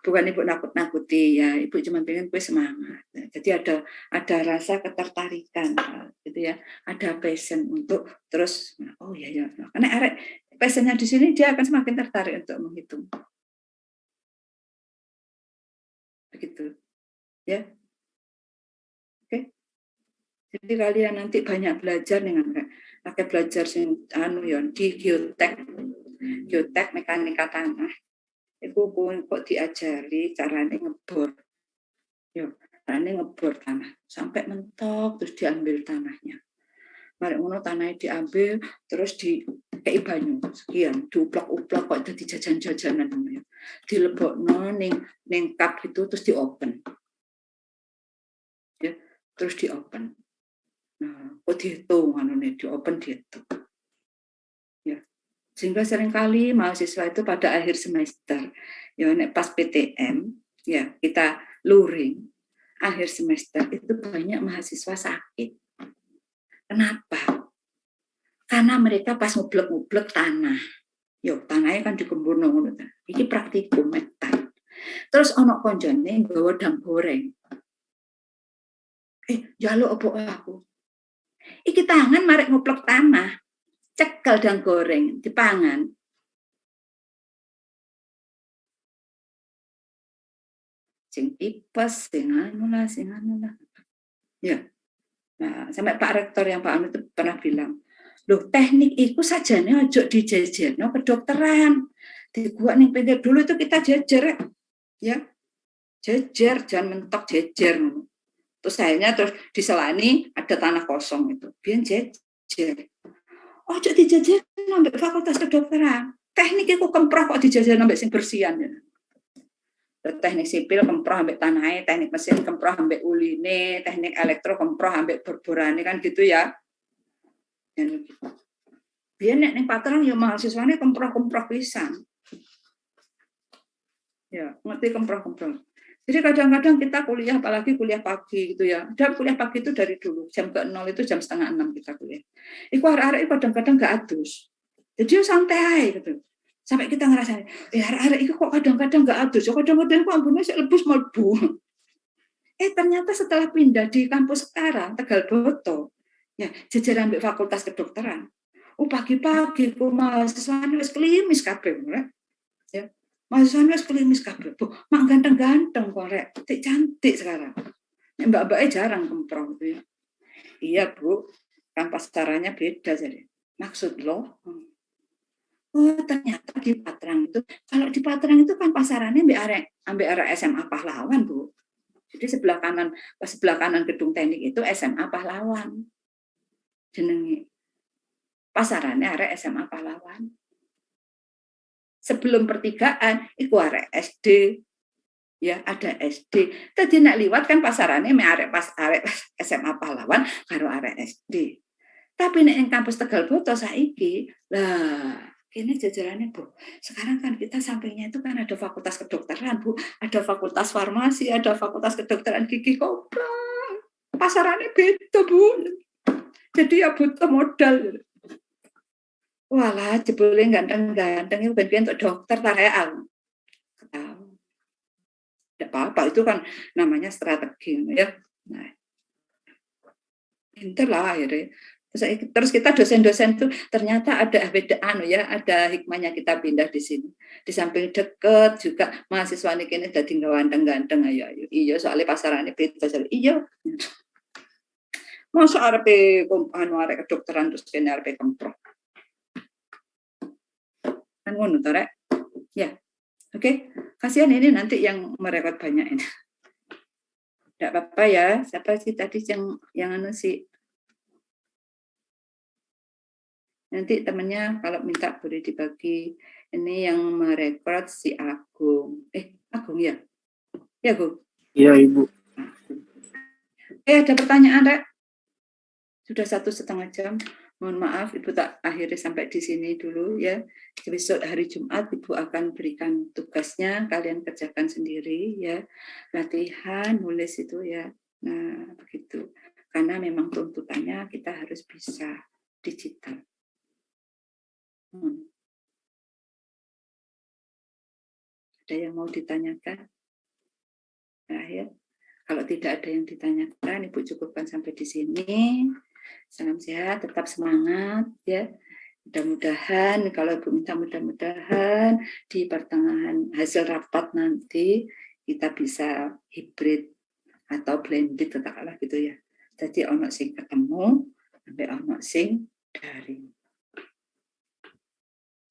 Ibu nakut-nakuti ya. Ibu cuma pengen gue semangat. Jadi ada rasa ketertarikan gitu ya. Ada passion untuk terus oh ya. Karena arek passionnya di sini dia akan semakin tertarik untuk menghitung. Begitu. Ya. Oke. Jadi kalian nanti banyak belajar dengan pakai belajar sing anu ya di geotek mekanika tanah. Iku kok diajari caranya ngebor. Yo, caranya ngebor tanah sampai mentok terus diambil tanahnya. Mari ngono tanahnya diambil terus dikei banyu sekian, diuplak-uplak kok dadi jajan-jajanan ngono ya. Dilebokno ning cup gitu terus diopen. Ya, terus diopen. Nah, kok dihitung anune diopen dihitung. Ya. Sehingga seringkali mahasiswa itu pada akhir semester ya nek pas PTM ya kita luring akhir semester itu banyak mahasiswa sakit. Kenapa? Karena mereka pas ngublek-ngublek tanah. Yo, tanahnya kan digembur ngono ta. Iki praktikum metal. Terus ono konjone nggawa dang goreng. Njaluk opo aku? Iki tangan marek ngublek tanah. Cekel dang goreng dipangan. Sing tipes, sing anu lah. Ya. Nah, sampai Pak Rektor yang Pak Anu itu pernah bilang, loh teknik itu sajane ojo dijejerno kedokteran. Di gua ning pinggir dulu itu kita jejer ya. Jejer, jangan mentok jejer. Terus akhirnya terus diselani ada tanah kosong itu. Biar jejer. Ojo dijejer nambah fakultas kedokteran. Teknik itu kemprah kok dijejer nambah sing bersihan ya. Teknik sipil kemproh ambek tanahnya, teknik mesin kemproh ambek uline, teknik elektro kemproh ambek berborane kan gitu ya. Biar nek ning patrang ya mahasiswane kemproh pisan. Ya, ngerti kemproh. Jadi kadang-kadang kita kuliah, apalagi kuliah pagi gitu ya. Dan kuliah pagi itu dari dulu, jam ke 0 itu jam 5:30 kita kuliah. Iku arek-arek kadang-kadang gak adus. Jadi santai gitu. Sampai kita ngerasain, arek-arek itu kok kadang-kadang gak adus, kadang-kadang kok ambune sik lebus mlebu. Ternyata setelah pindah di kampus sekarang, Tegal Boto, ya jajaran ambek Fakultas Kedokteran. Pagi-pagi ku mahasiswa wis klimis kabeh, ya. Mahasiswa wis klimis kabeh. Mak ganteng-ganteng kok rek, cantik sekarang. Mbak-mbaknya jarang kemprong gitu ya. Iya, Bu. Kan pasarannya beda jadi. Maksud lo? Ternyata di Patrang itu, kalau di Patrang itu kan pasarannya ambek arek SMA Pahlawan, Bu. Jadi sebelah kanan gedung teknik itu SMA Pahlawan. Jenenge. Pasarannya arek SMA Pahlawan. Sebelum pertigaan itu arek SD. Ya, ada SD. Tadi nak liwat kan pasarannya arek SMA Pahlawan karo arek SD. Tapi nek ing kampus Tegal Boto saiki, lah ini jajarannya, Bu. Sekarang kan kita sampingnya itu kan ada fakultas kedokteran, Bu. Ada fakultas farmasi, ada fakultas kedokteran gigi koplang. Pasarannya beda, Bu. Jadi ya butuh modal. Walah, jebule ganteng-ganteng itu ben untuk dokter tareal. Tahu. Tidak apa-apa, itu kan namanya strategi ya. Nah, pinter lah akhirnya. Terus kita dosen-dosen tuh ternyata ada hikmahnya kita pindah di sini. Di samping deket juga mahasiswa ini dadi ganteng-ganteng ayo. Iya soalnya pasarannya beda. Iya. Masa arepe arek kedokteran terus kene arepe kemproh. Kan ngono to rek. Ya. Oke. Kasihan ini nanti yang merekod banyak ini. Tidak apa-apa ya. Siapa sih tadi yang anu sih? Nanti temennya kalau minta boleh dibagi. Ini yang merekod si Agung. Agung ya? Ya, Agung? Iya, Ibu. Ada pertanyaan, Rek? Sudah 1,5 jam. Mohon maaf, Ibu tak akhiri sampai di sini dulu ya. Besok hari Jumat Ibu akan berikan tugasnya, kalian kerjakan sendiri ya. Latihan, nulis itu ya. Nah, begitu. Karena memang tuntutannya kita harus bisa digital. Ada yang mau ditanyakan? Terakhir, kalau tidak ada yang ditanyakan, Ibu cukupkan sampai di sini. Salam sehat, tetap semangat ya. Mudah-mudahan, kalau Ibu minta mudah-mudahan di pertengahan hasil rapat nanti kita bisa hibrid atau blended katakanlah gitu ya. Jadi ono sing ketemu, sampai ono sing daring.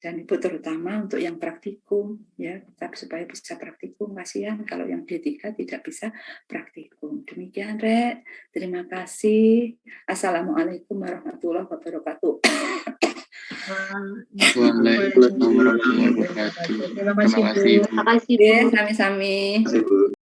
Dan Ibu terutama untuk yang praktikum, ya, tapi supaya bisa praktikum, kasihan kalau yang D3 tidak bisa praktikum. Demikian, Rek. Terima kasih. Assalamualaikum warahmatullahi wabarakatuh. Waalaikumsalam warahmatullahi wabarakatuh. Terima kasih, Bu. Terima kasih, Bu. Oke, sami-sami. Terima kasih, Bu.